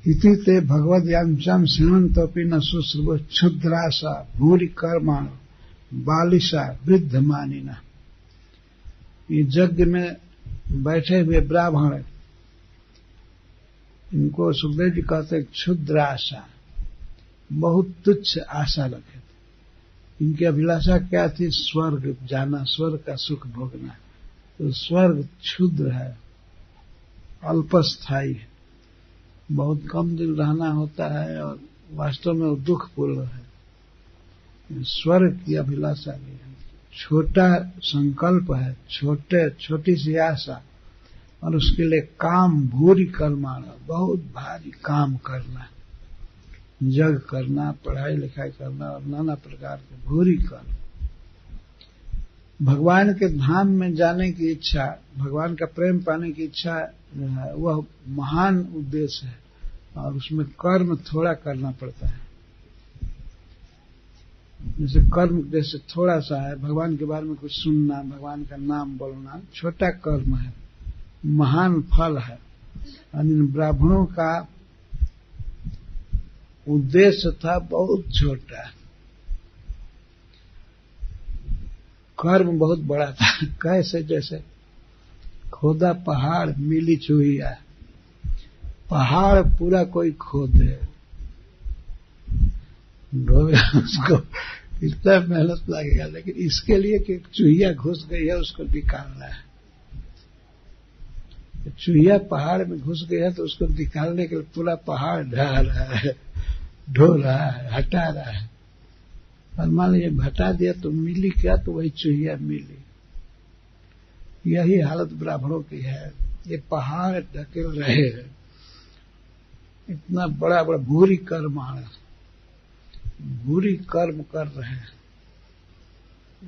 इति ते भगवद याचां श्रीमंतोपि न शुश्रूव क्षुद्रासा भूरि कर्माण बालिशा वृद्ध मानिना। ये यज्ञ में बैठे हुए ब्राह्मण, इनको सुखदेव जी कहते क्षुद्र आशा, बहुत तुच्छ आशा रखे थे। इनकी अभिलाषा क्या थी? स्वर्ग जाना, स्वर्ग का सुख भोगना। तो स्वर्ग क्षुद्र है, अल्पस्थायी है, बहुत कम दिन रहना होता है और वास्तव में वो दुखपूर्ण है। स्वर्ग की अभिलाषा भी है, छोटा संकल्प है, छोटी सी आशा, और उसके लिए काम भूरि कर्माणा, बहुत भारी काम करना, जग करना, पढ़ाई लिखाई करना और नाना प्रकार के भूरि कर्म। भगवान के धाम में जाने की इच्छा, भगवान का प्रेम पाने की इच्छा जो है, वह महान उद्देश्य है और उसमें कर्म थोड़ा करना पड़ता है। जैसे कर्म जैसे थोड़ा सा है, भगवान के बारे में कुछ सुनना, भगवान का नाम बोलना छोटा कर्म है, महान फल है। और इन ब्राह्मणों का उद्देश्य था बहुत छोटा, कर्म बहुत बड़ा था। कैसे? जैसे खोदा पहाड़, मिली चूहिया। पहाड़ पूरा कोई खोदे, उसको इतना मेहनत लगेगा, लेकिन इसके लिए कि चूहिया घुस गई है उसको निकालना है। चूहिया पहाड़ में घुस गया तो उसको निकालने के लिए पूरा पहाड़ ढा रहा है, ढो रहा है, हटा रहा है। और मान लीजिए हटा दिया तो मिली क्या? तो वही चूहिया मिली। यही हालत ब्राह्मणों की है। ये पहाड़ ढकेल रहे हैं, इतना बड़ा बड़ा भूरी कर्माण, भूरी कर्म कर रहे हैं,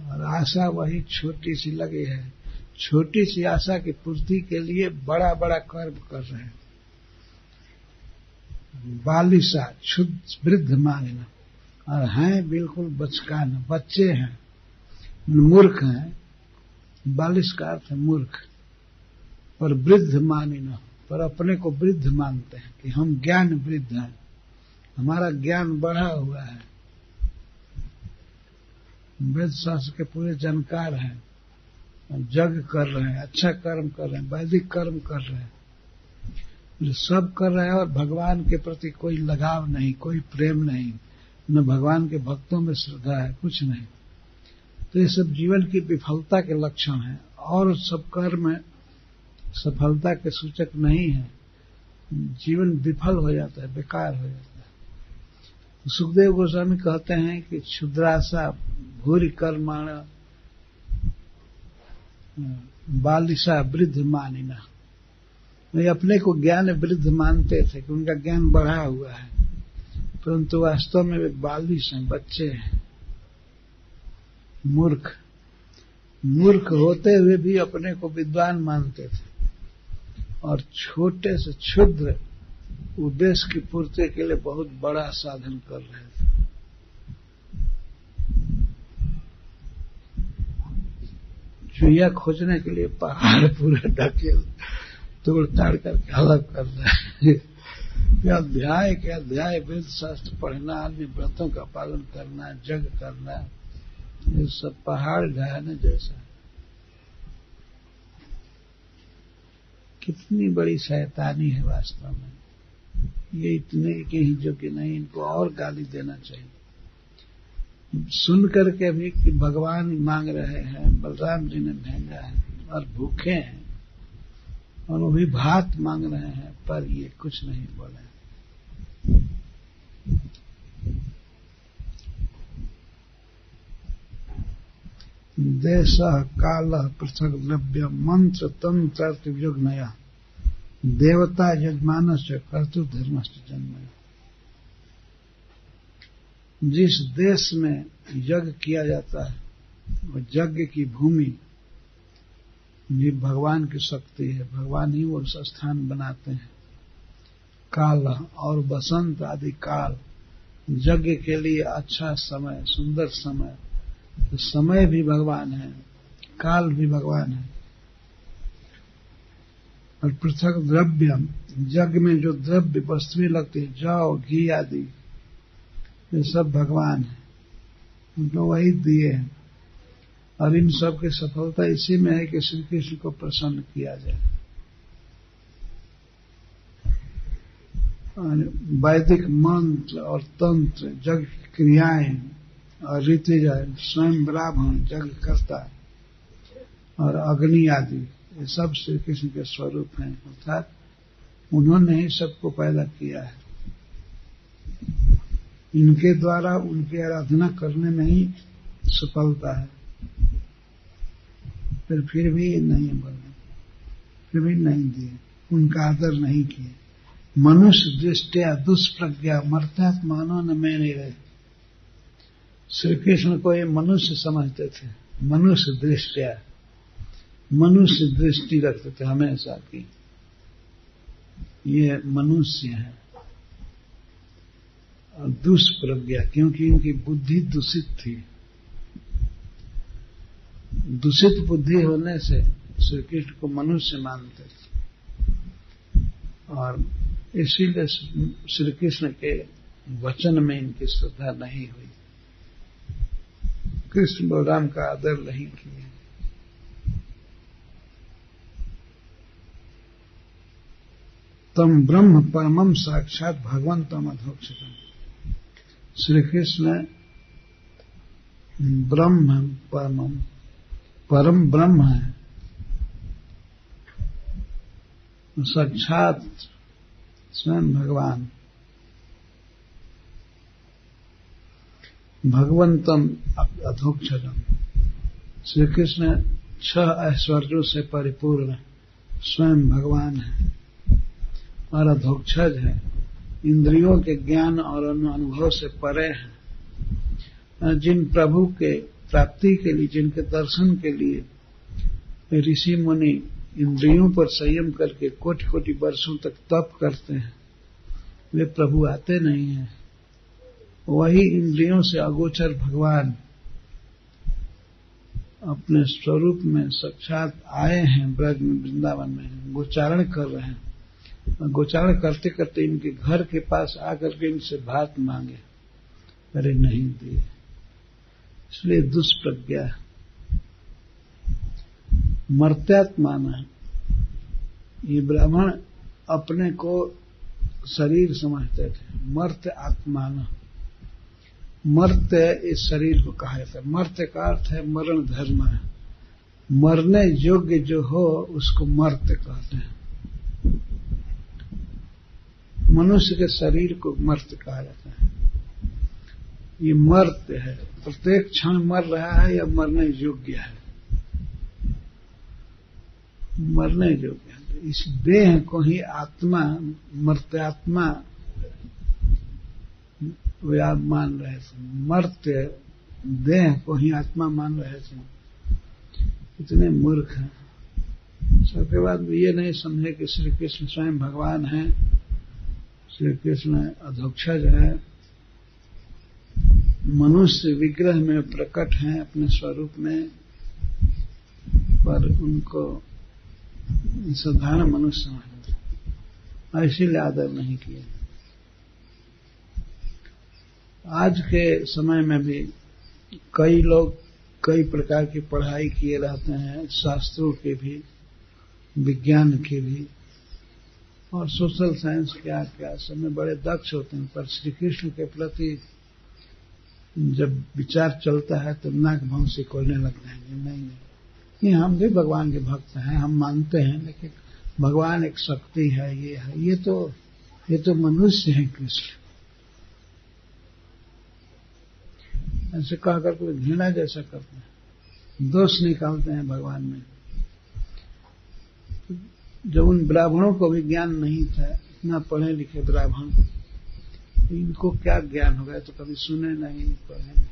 और आशा वही छोटी सी लगी है। छोटी सी आशा की पूर्ति के लिए बड़ा बड़ा कर्म कर रहे हैं। बालिशा, क्षुद्र वृद्ध मानिना, और हैं बिल्कुल बचकान, बच्चे हैं, मूर्ख हैं। बालिश का अर्थ है मूर्ख। पर वृद्ध मानिना, पर अपने को वृद्ध मानते हैं कि हम ज्ञान वृद्ध हैं, हमारा ज्ञान बढ़ा हुआ है, वेद शास्त्र के पूरे जानकार हैं, जग कर रहे हैं, अच्छा कर्म कर रहे हैं, वैदिक कर्म कर रहे हैं, सब कर रहे हैं, और भगवान के प्रति कोई लगाव नहीं, कोई प्रेम नहीं, न भगवान के भक्तों में श्रद्धा है, कुछ नहीं। तो ये सब जीवन की विफलता के लक्षण हैं, और सब कर्म सफलता के सूचक नहीं है। जीवन विफल हो जाता है, बेकार हो जाता है। सुखदेव गोस्वामी कहते हैं कि क्षुद्राशा भूरि कर्माण बालिशा वृद्ध मानिना। वे अपने को ज्ञान वृद्ध मानते थे कि उनका ज्ञान बढ़ा हुआ है, परंतु वास्तव में वे बालिश हैं, बच्चे हैं, मूर्ख। मूर्ख होते हुए भी अपने को विद्वान मानते थे, और छोटे से क्षुद्र उद्देश्य की पूर्ति के लिए बहुत बड़ा साधन कर रहे थे। चूहिया खोजने के लिए पहाड़ पूरे ढकेल तोड़ ताड़ करके अलग कर रहे हैं। अध्याय के अध्याय वेद शास्त्र पढ़ना, अन्य व्रतों का पालन करना, जग करना, ये सब पहाड़ ढहाने जैसा। कितनी बड़ी शैतानी है वास्तव में। ये इतने के ही जो कि नहीं, इनको और गाली देना चाहिए। सुन करके भी कि भगवान मांग रहे हैं, बलराम जी ने भेजा है, और भूखे हैं, और वो भी भात मांग रहे हैं, पर ये कुछ नहीं बोले। देश काल पृथक द्रव्य मंत्र तंत्र युग्नया देवता यजमानश्च कर्तृधर्मश्च जन्मया। जिस देश में यज्ञ किया जाता है वो यज्ञ की भूमि ये भगवान की शक्ति है, भगवान ही वो स्थान बनाते हैं। काल और बसंत आदि काल, यज्ञ के लिए अच्छा समय, सुंदर समय, तो समय भी भगवान है, काल भी भगवान है। और पृथक द्रव्य, यज्ञ में जो द्रव्य वस्तुएं लगती है, जौ घी आदि, ये सब भगवान है, उनको वही दिए हैं। और इन सब की सफलता इसी में है कि श्री कृष्ण को प्रसन्न किया जाए। वैदिक मंत्र और तंत्र, यज्ञ क्रियाएं और रीति स्वयं ब्राह्मण यज्ञ करता है, और अग्नि आदि, ये सब श्री कृष्ण के स्वरूप हैं, अर्थात उन्होंने ही सबको पैदा किया है। इनके द्वारा उनकी आराधना करने में ही सफलता है। फिर भी नहीं बोले, फिर भी नहीं दिए, उनका आदर नहीं किए। मनुष्य दृष्टिया दुष्प्रज्ञा मर्त्यात् मानो न में नहीं रहे। श्री कृष्ण को ये मनुष्य समझते थे, मनुष्य दृष्टिया, मनुष्य दृष्टि रखते थे हमेशा की, ये मनुष्य है। और दुष्प्रज्ञा, क्योंकि इनकी बुद्धि दूषित थी। दूषित बुद्धि होने से श्री कृष्ण को मनुष्य मानते थे, और इसीलिए श्री कृष्ण के वचन में इनकी श्रद्धा नहीं हुई, कृष्ण बलराम का आदर नहीं किए। तम ब्रह्म परमम साक्षात भगवंतम अधोक्षतम। श्री कृष्ण ब्रह्म परमम, परम ब्रह्म है, साक्षात स्वयं भगवान, भगवंतम अधोक्षजम। श्री कृष्ण 6 ऐश्वर्यों से परिपूर्ण स्वयं भगवान है और अधोक्षज है, इंद्रियों के ज्ञान और अनुभव से परे है। जिन प्रभु के प्राप्ति के लिए, जिनके दर्शन के लिए ऋषि मुनि इंद्रियों पर संयम करके कोटि कोटि वर्षों तक तप करते हैं, वे प्रभु आते नहीं हैं। वही इंद्रियों से अगोचर भगवान अपने स्वरूप में साक्षात आए हैं, ब्रज में, वृंदावन में गोचारण कर रहे हैं। गोचारण करते करते इनके घर के पास आकर के इनसे भात मांगे, अरे नहीं दिए, इसलिए दुष्प्रज्ञा, मर्त्यात्माना। ये ब्राह्मण अपने को शरीर समझते थे, मर्त्य आत्माना। मर्त्य इस शरीर को कहा जाता है। मर्त्य का अर्थ है मरण धर्म है, मरने योग्य जो हो उसको मर्त्य कहते हैं। मनुष्य के शरीर को मर्त्य कहा जाता है। ये मर्त्य है, प्रत्येक क्षण मर रहा है या मरने योग्य है, मरने योग्य है। इस देह को ही आत्मा, मर्त्यात्मा वे आप मान रहे थे, मर्त्य देह को ही आत्मा मान रहे थे। इतने मूर्ख हैं। सबके बाद ये नहीं समझे कि श्री कृष्ण स्वयं भगवान हैं, श्री कृष्ण अधोक्षज है, मनुष्य विग्रह में प्रकट हैं अपने स्वरूप में, पर उनको साधारण मनुष्य समझते, इसीलिए आदर नहीं किया। आज के समय में भी कई लोग कई प्रकार की पढ़ाई किए रहते हैं, शास्त्रों के भी, विज्ञान के भी, और सोशल साइंस क्या क्या, सब में बड़े दक्ष होते हैं, पर श्री कृष्ण के प्रति जब विचार चलता है तो नाक भौं से खोलने लगते हैं। नहीं, ये हम भी भगवान के भक्त हैं, हम मानते हैं, लेकिन भगवान एक शक्ति है, ये है, ये तो मनुष्य है कृष्ण। ऐसे कहकर कोई घृणा जैसा करते हैं, दोष निकालते हैं भगवान में। जब उन ब्राह्मणों को भी ज्ञान नहीं था, इतना पढ़े लिखे ब्राह्मण, इनको क्या ज्ञान होगा, तो कभी सुने नहीं, पढ़े नहीं।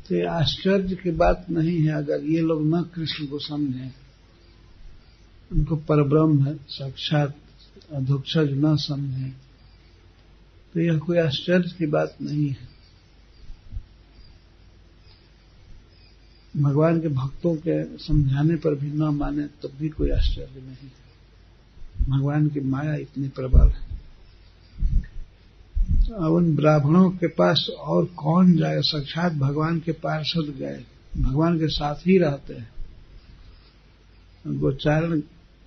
तो ये आश्चर्य की बात नहीं है अगर ये लोग न कृष्ण को समझें, उनको परब्रह्म है साक्षात अधोक्षज न समझें, तो यह कोई आश्चर्य की बात नहीं है। भगवान के भक्तों के समझाने पर भी न माने तब भी कोई आश्चर्य नहीं है। भगवान की माया इतनी प्रबल है। अब उन ब्राह्मणों के पास और कौन जाए, साक्षात भगवान के पार्षद गए, भगवान के साथ ही रहते हैं, गोचारण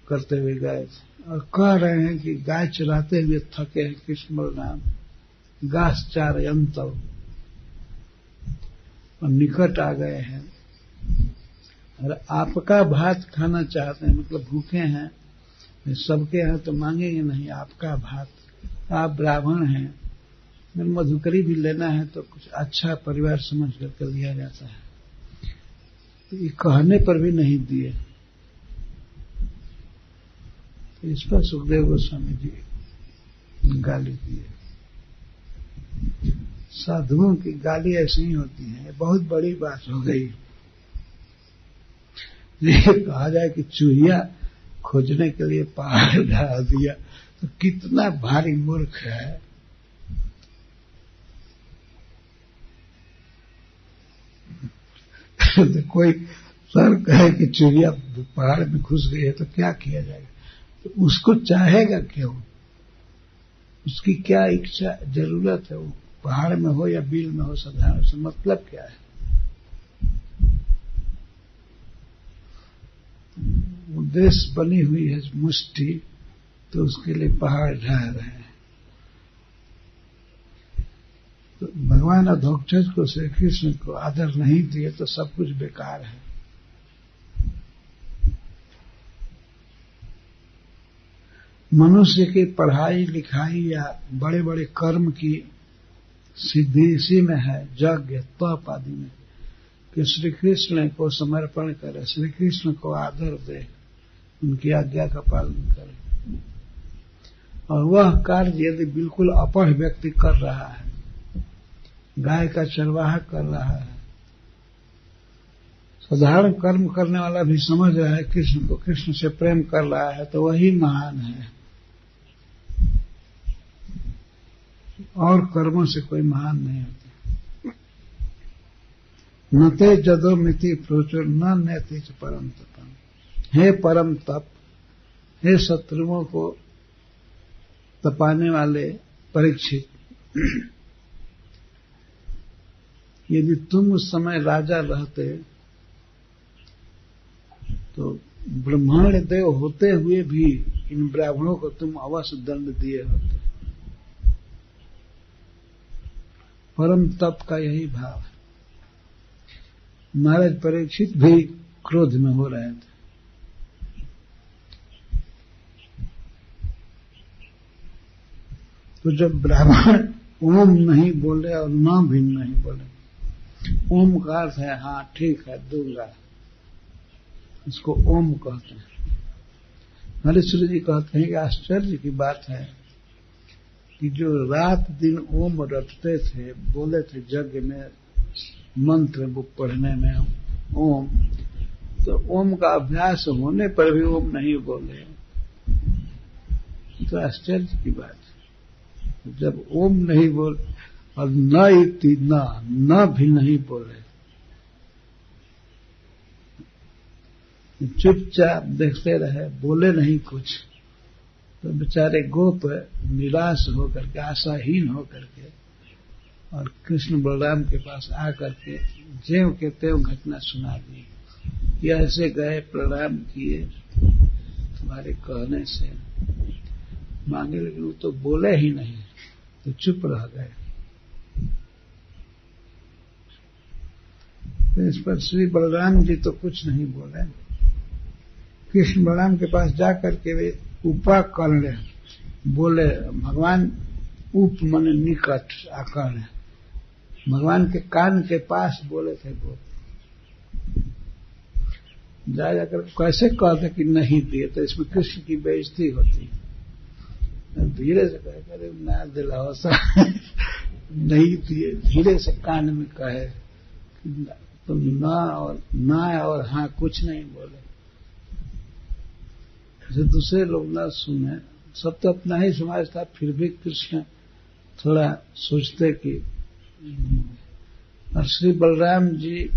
करते हुए गए और कह रहे हैं कि गाय चराते हुए थके हैं कृष्ण बलराम, घास चारयंत, और निकट आ गए हैं और आपका भात खाना चाहते हैं, मतलब भूखे हैं, सबके यहाँ तो मांगेंगे नहीं, आपका भात, आप ब्राह्मण हैं, अगर मधुकरी भी लेना है तो कुछ अच्छा परिवार समझ करके लिया जाता है, तो ये कहने पर भी नहीं दिए। तो इस पर सुखदेव गोस्वामी जी गाली दिए। साधुओं की गाली ऐसी ही होती है, बहुत बड़ी बात हो गई। ये कहा जाए कि चूहिया खोजने के लिए पहाड़ ढा दिया, तो कितना भारी मूर्ख है। तो कोई सर कहे कि चूहिया पहाड़ में घुस गई है तो क्या किया जाएगा, तो उसको चाहेगा क्यों? उसकी क्या इच्छा जरूरत है, वो पहाड़ में हो या बिल में हो, साधारण से मतलब क्या है। उद्देश्य बनी हुई है मुष्टि, तो उसके लिए पहाड़ ढा रहे हैं। तो भगवान अधोक्षज को, श्री कृष्ण को आदर नहीं दिए तो सब कुछ बेकार है। मनुष्य की पढ़ाई लिखाई या बड़े बड़े कर्म की सिद्धि इसी में है, यज्ञ तप आदि में, कि श्री कृष्ण को समर्पण करे, श्री कृष्ण को आदर दे, उनकी आज्ञा का पालन करे। और वह कार्य यदि बिल्कुल अपढ़ व्यक्ति कर रहा है, गाय का चरवाहा कर रहा है, साधारण कर्म करने वाला भी समझ रहा है कृष्ण को, कृष्ण से प्रेम कर रहा है, तो वही महान है। और कर्मों से कोई महान नहीं होता। न ते जदो मिति प्रोचुर न नेति च परम तपम। हे परम तप, हे शत्रुओं को तपाने वाले परीक्षित, यदि तुम उस समय राजा रहते तो ब्रह्मांड देव होते हुए भी इन ब्राह्मणों को तुम अवश्य दंड दिए होते। परम तप का यही भाव है। महाराज परीक्षित भी क्रोध में हो रहे थे। तो जब ब्राह्मण ओम नहीं बोले और न भी नहीं बोले, ओम का अर्थ है हाँ ठीक है दूंगा, इसको ओम कहते हैं। हरीश्वर जी कहते हैं कि आश्चर्य की बात है कि जो रात दिन ओम रटते थे, बोले थे यज्ञ में मंत्र वो पढ़ने में ओम, तो ओम का अभ्यास होने पर भी ओम नहीं बोले, तो आश्चर्य की बात है। जब ओम नहीं बोल और न इति न भी नहीं बोले, चुपचाप देखते रहे, बोले नहीं कुछ, तो बेचारे गोप निराश होकर के, आशाहीन होकर के, और कृष्ण बलराम के पास आकर के ज्यों के त्यों घटना सुना दी। ये ऐसे गए, प्रणाम किए तुम्हारे कहने से, मांगे, लेकिन वो तो बोले ही नहीं, तो चुप रह गए। तो इस पर श्री बलराम जी तो कुछ नहीं बोले। कृष्ण बलराम के पास जाकर के वे उपाकर्ण बोले, भगवान उप मन निकट आकर्ण, भगवान के कान के पास बोले थे वो। जाकर कैसे कहते कि नहीं दिए, तो इसमें कृष्ण की बेइज्जती होती। धीरे से कहे, अरे ना दिलाओ सा नहीं दिए, धीरे से कान में कहे, तुम ना और हाँ कुछ नहीं बोले, जो दूसरे लोग ना सुने। सब तो अपना ही समाज था, फिर भी कृष्ण थोड़ा सोचते कि, और श्री बलराम जी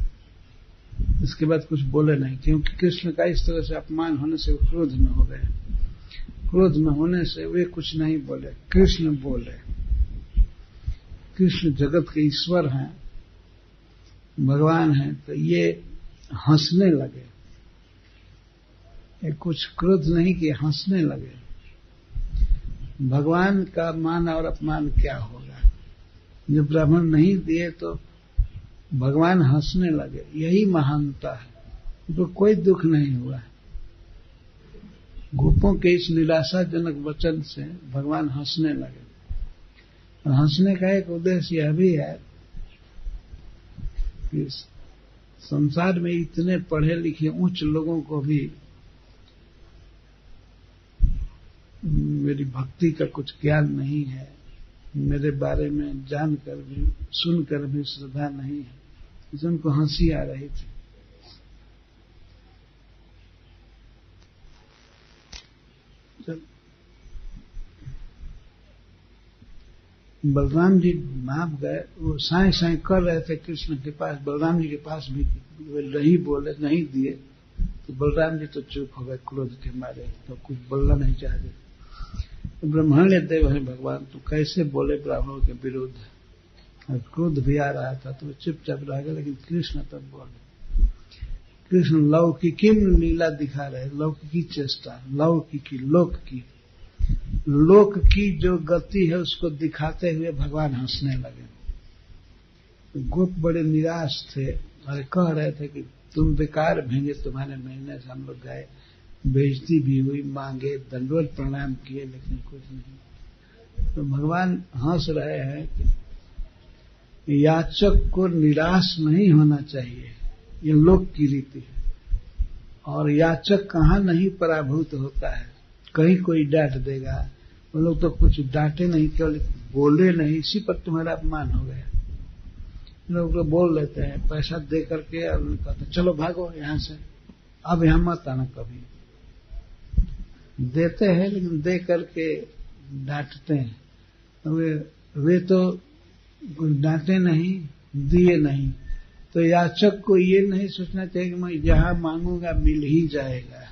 इसके बाद कुछ बोले नहीं, क्योंकि कृष्ण का इस तरह से अपमान होने से वो क्रोध में हो गए। क्रोध में होने से वे कुछ नहीं बोले, कृष्ण बोले। कृष्ण जगत के ईश्वर हैं, भगवान हैं, तो ये हंसने लगे। ये कुछ क्रोध नहीं कि हंसने लगे। भगवान का मान और अपमान क्या होगा। जब ब्राह्मण नहीं दिए तो भगवान हंसने लगे, यही महानता है। तो कोई दुख नहीं हुआ। गोपों के इस निराशाजनक वचन से भगवान हंसने लगे। और हंसने का एक उद्देश्य यह भी है कि संसार में इतने पढ़े लिखे उच्च लोगों को भी मेरी भक्ति का कुछ ज्ञान नहीं है, मेरे बारे में जानकर भी सुनकर भी श्रद्धा नहीं है, इसलिए उनको हंसी आ रही थी। बलराम जी माप गए, वो साए साए कर रहे थे कृष्ण के पास, बलराम जी के पास भी वे नहीं बोले, नहीं दिए, तो बलराम जी तो चुप हो गए क्रोध के मारे, तो कुछ बोलना नहीं चाहते। ब्रह्मण्य देव है भगवान, तो कैसे बोले ब्राह्मणों के विरुद्ध। और क्रोध भी आ रहा था तो चुपचाप रह गए, लेकिन कृष्ण तब बोले। कृष्ण लौकिकी लीला दिखा रहे, लौकिकी चेष्टा, लौकिकी लोक की जो गति है उसको दिखाते हुए भगवान हंसने लगे। गोप बड़े निराश थे और कह रहे थे कि तुम बेकार भेंगे, तुम्हारे महीने से हम लोग गए, बेइज्जती भी हुई, मांगे, दंडवत प्रणाम किए, लेकिन कुछ नहीं। तो भगवान हंस रहे हैं कि याचक को निराश नहीं होना चाहिए, ये लोक की रीति है। और याचक कहाँ नहीं पराभूत होता है, कहीं कोई डांट देगा, वो लोग तो कुछ डांटे नहीं, केवल बोले नहीं, इसी पर तुम्हारा अपमान हो गया। लोग तो बोल लेते हैं पैसा दे करके, और कहते चलो भागो यहां से, अब यहां मत आना कभी। देते हैं लेकिन दे करके डांटते हैं। वे तो डांटे नहीं, दिए नहीं। तो याचक को ये नहीं सोचना चाहिए कि मैं जहां मांगूंगा मिल ही जाएगा,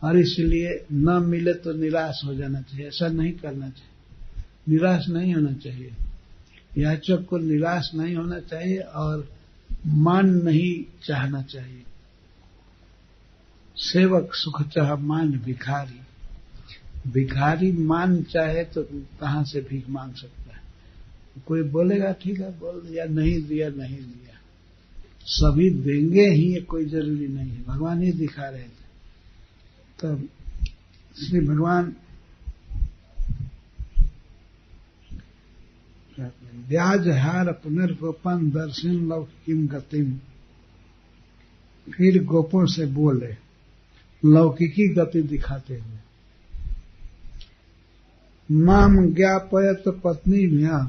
और इसलिए न मिले तो निराश हो जाना चाहिए। ऐसा नहीं करना चाहिए, निराश नहीं होना चाहिए। याचक को निराश नहीं होना चाहिए और मान नहीं चाहना चाहिए। सेवक सुख चाह मान भिखारी, भिखारी मान चाहे तो कहां से भीख मांग सकता है। कोई बोलेगा ठीक है बोल दिया, नहीं दिया नहीं दिया, सभी देंगे ही, ये कोई जरूरी नहीं है। भगवान ये दिखा रहे थे। तब श्री भगवान व्याजहार पुनर्गोपन दर्शन लौकिकीम गतिम, फिर गोपों से बोले लौकिकी गति दिखाते हुए, माम ज्ञापयत पत्नी भ्या,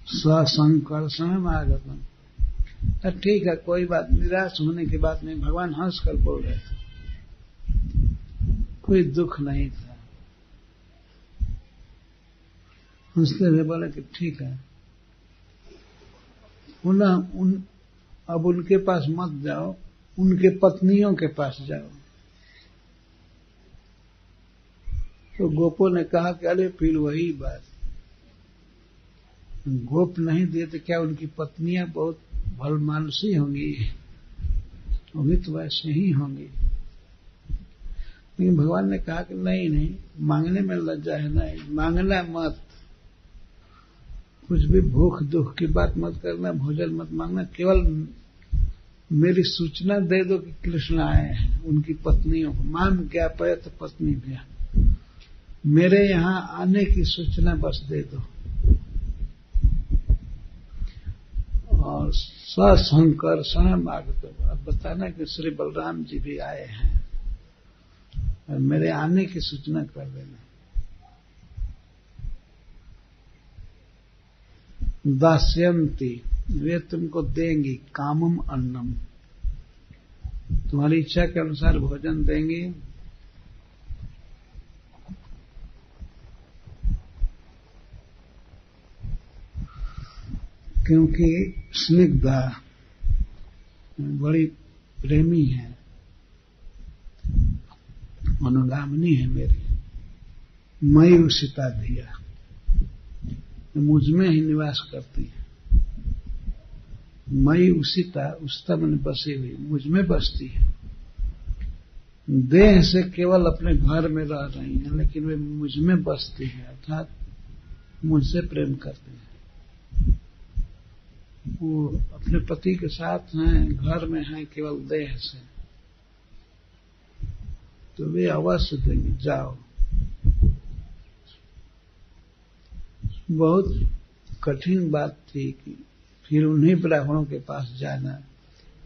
ससंकर्षण आगतम। ठीक है कोई बात, निराश होने की बात नहीं। भगवान हंस कर बोल रहे थे, कोई दुख नहीं था। हंसते हुए बोले कि ठीक है, पुनः अब उनके पास मत जाओ, उनके पत्नियों के पास जाओ। तो गोपों ने कहा कि अरे फिर वही बात, गोप नहीं दिए तो क्या उनकी पत्नियां बहुत भलमानुसी होंगी, वो भी तो वैसे ही होंगी। लेकिन भगवान ने कहा कि नहीं नहीं, मांगने में लज्जा है, नहीं मांगना मत, कुछ भी भूख दुख की बात मत करना, भोजन मत मांगना, केवल मेरी सूचना दे दो कि कृष्ण आए हैं। उनकी पत्नियों को माम ज्ञापयत पत्नी भी, मेरे यहां आने की सूचना बस दे दो। और ससंकर्षण मागतो, अब बताना कि श्री बलराम जी भी आए हैं और मेरे आने की सूचना कर देना। दास्यन्ति, वे तुमको देंगी, कामम अन्नम, तुम्हारी इच्छा के अनुसार भोजन देंगी। क्योंकि स्निग्धा बड़ी प्रेमी है, अनुगामिनी है मेरी, मई उसिता धिया, मुझ में ही निवास करती है। मई उसिता, उसिता मैंने बसी हुई, मुझ में बसती है। देह से केवल अपने घर में रह रही है, लेकिन वे मुझ में बसती है, अर्थात मुझसे प्रेम करती है। वो अपने पति के साथ हैं, घर में हैं, केवल देह से, तो वे अवश्य देंगे, जाओ। बहुत कठिन बात थी कि फिर उन्हीं ब्राह्मणों के पास जाना।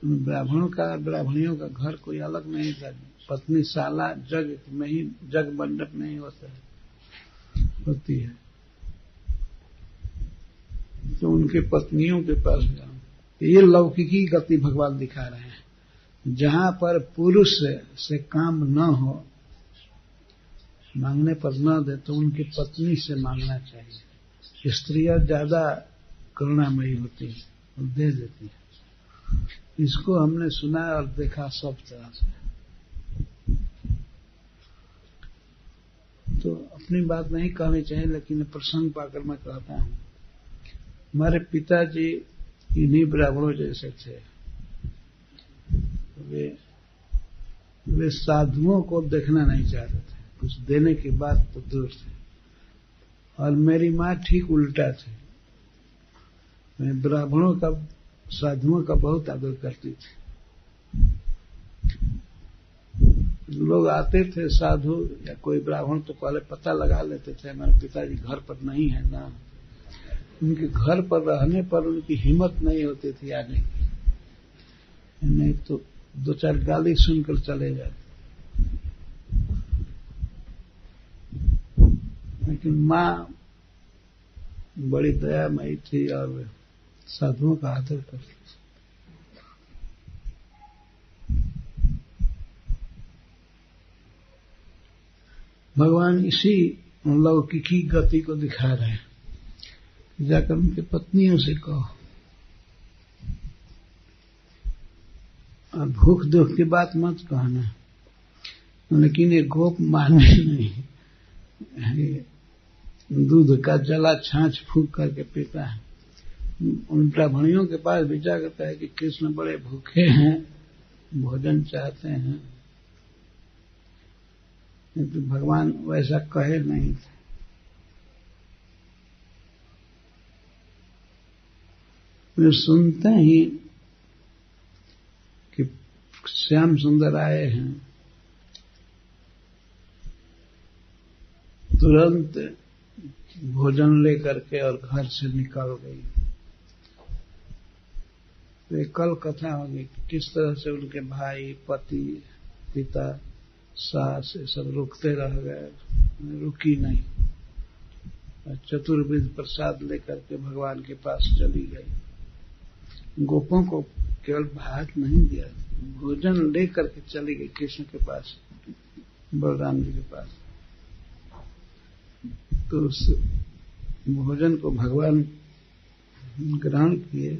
उन ब्राह्मणों का, ब्राह्मणियों का घर कोई अलग नहीं था, पत्नीशाला जग में ही, जग मंडप में ही होती है। तो उनके पत्नियों के पास जाओ। ये लौकिकी गति भगवान दिखा रहे हैं। जहां पर पुरुष से काम न हो, मांगने पर न दे, तो उनकी पत्नी से मांगना चाहिए। स्त्रियां ज्यादा करुणामयी होती हैं और दे देती हैं। इसको हमने सुना और देखा सब तरह से। तो अपनी बात नहीं कहनी चाहिए, लेकिन प्रसंग पाकर मैं कहता हूं। हमारे पिताजी इन्हीं ब्राह्मणों जैसे थे। वे साधुओं को देखना नहीं चाहते थे, कुछ देने की बात तो दूर थी। और मेरी माँ ठीक उल्टा थी। मैं ब्राह्मणों का, साधुओं का बहुत आदर करती थी। लोग आते थे साधु या कोई ब्राह्मण तो पहले पता लगा लेते थे हमारे पिताजी घर पर नहीं है ना। उनके घर पर रहने पर उनकी हिम्मत नहीं होती थी आने की, नहीं तो 2-4 गाली सुनकर चले जाते। लेकिन माँ बड़ी दयामयी थी और साधुओं का आदर करती थी। भगवान इसी लौकिकी गति को दिखा रहे हैं। जाकर उनकी पत्नियों से कहो, और भूख दुख की बात मत कहना। लेकिन ये गोप माने नहीं, दूध का जला छाछ फूंक करके पीता है। उन ब्राह्मणियों के पास भी जाकर है कि कृष्ण बड़े भूखे हैं, भोजन चाहते हैं। तो भगवान वैसा कहे नहीं थे। वे सुनते ही कि श्याम सुंदर आए हैं, तुरंत भोजन लेकर के और घर से निकल गई। तो कल कथा होगी किस तरह से उनके भाई, पति, पिता, सास सब रुकते रह गए, रुकी नहीं। चतुर्विध प्रसाद लेकर के भगवान के पास चली गई। गोपों को केवल भात नहीं दिया, भोजन लेकर के चली गई कृष्ण के पास, बलराम जी के पास। तो उस भोजन को भगवान ग्रहण किए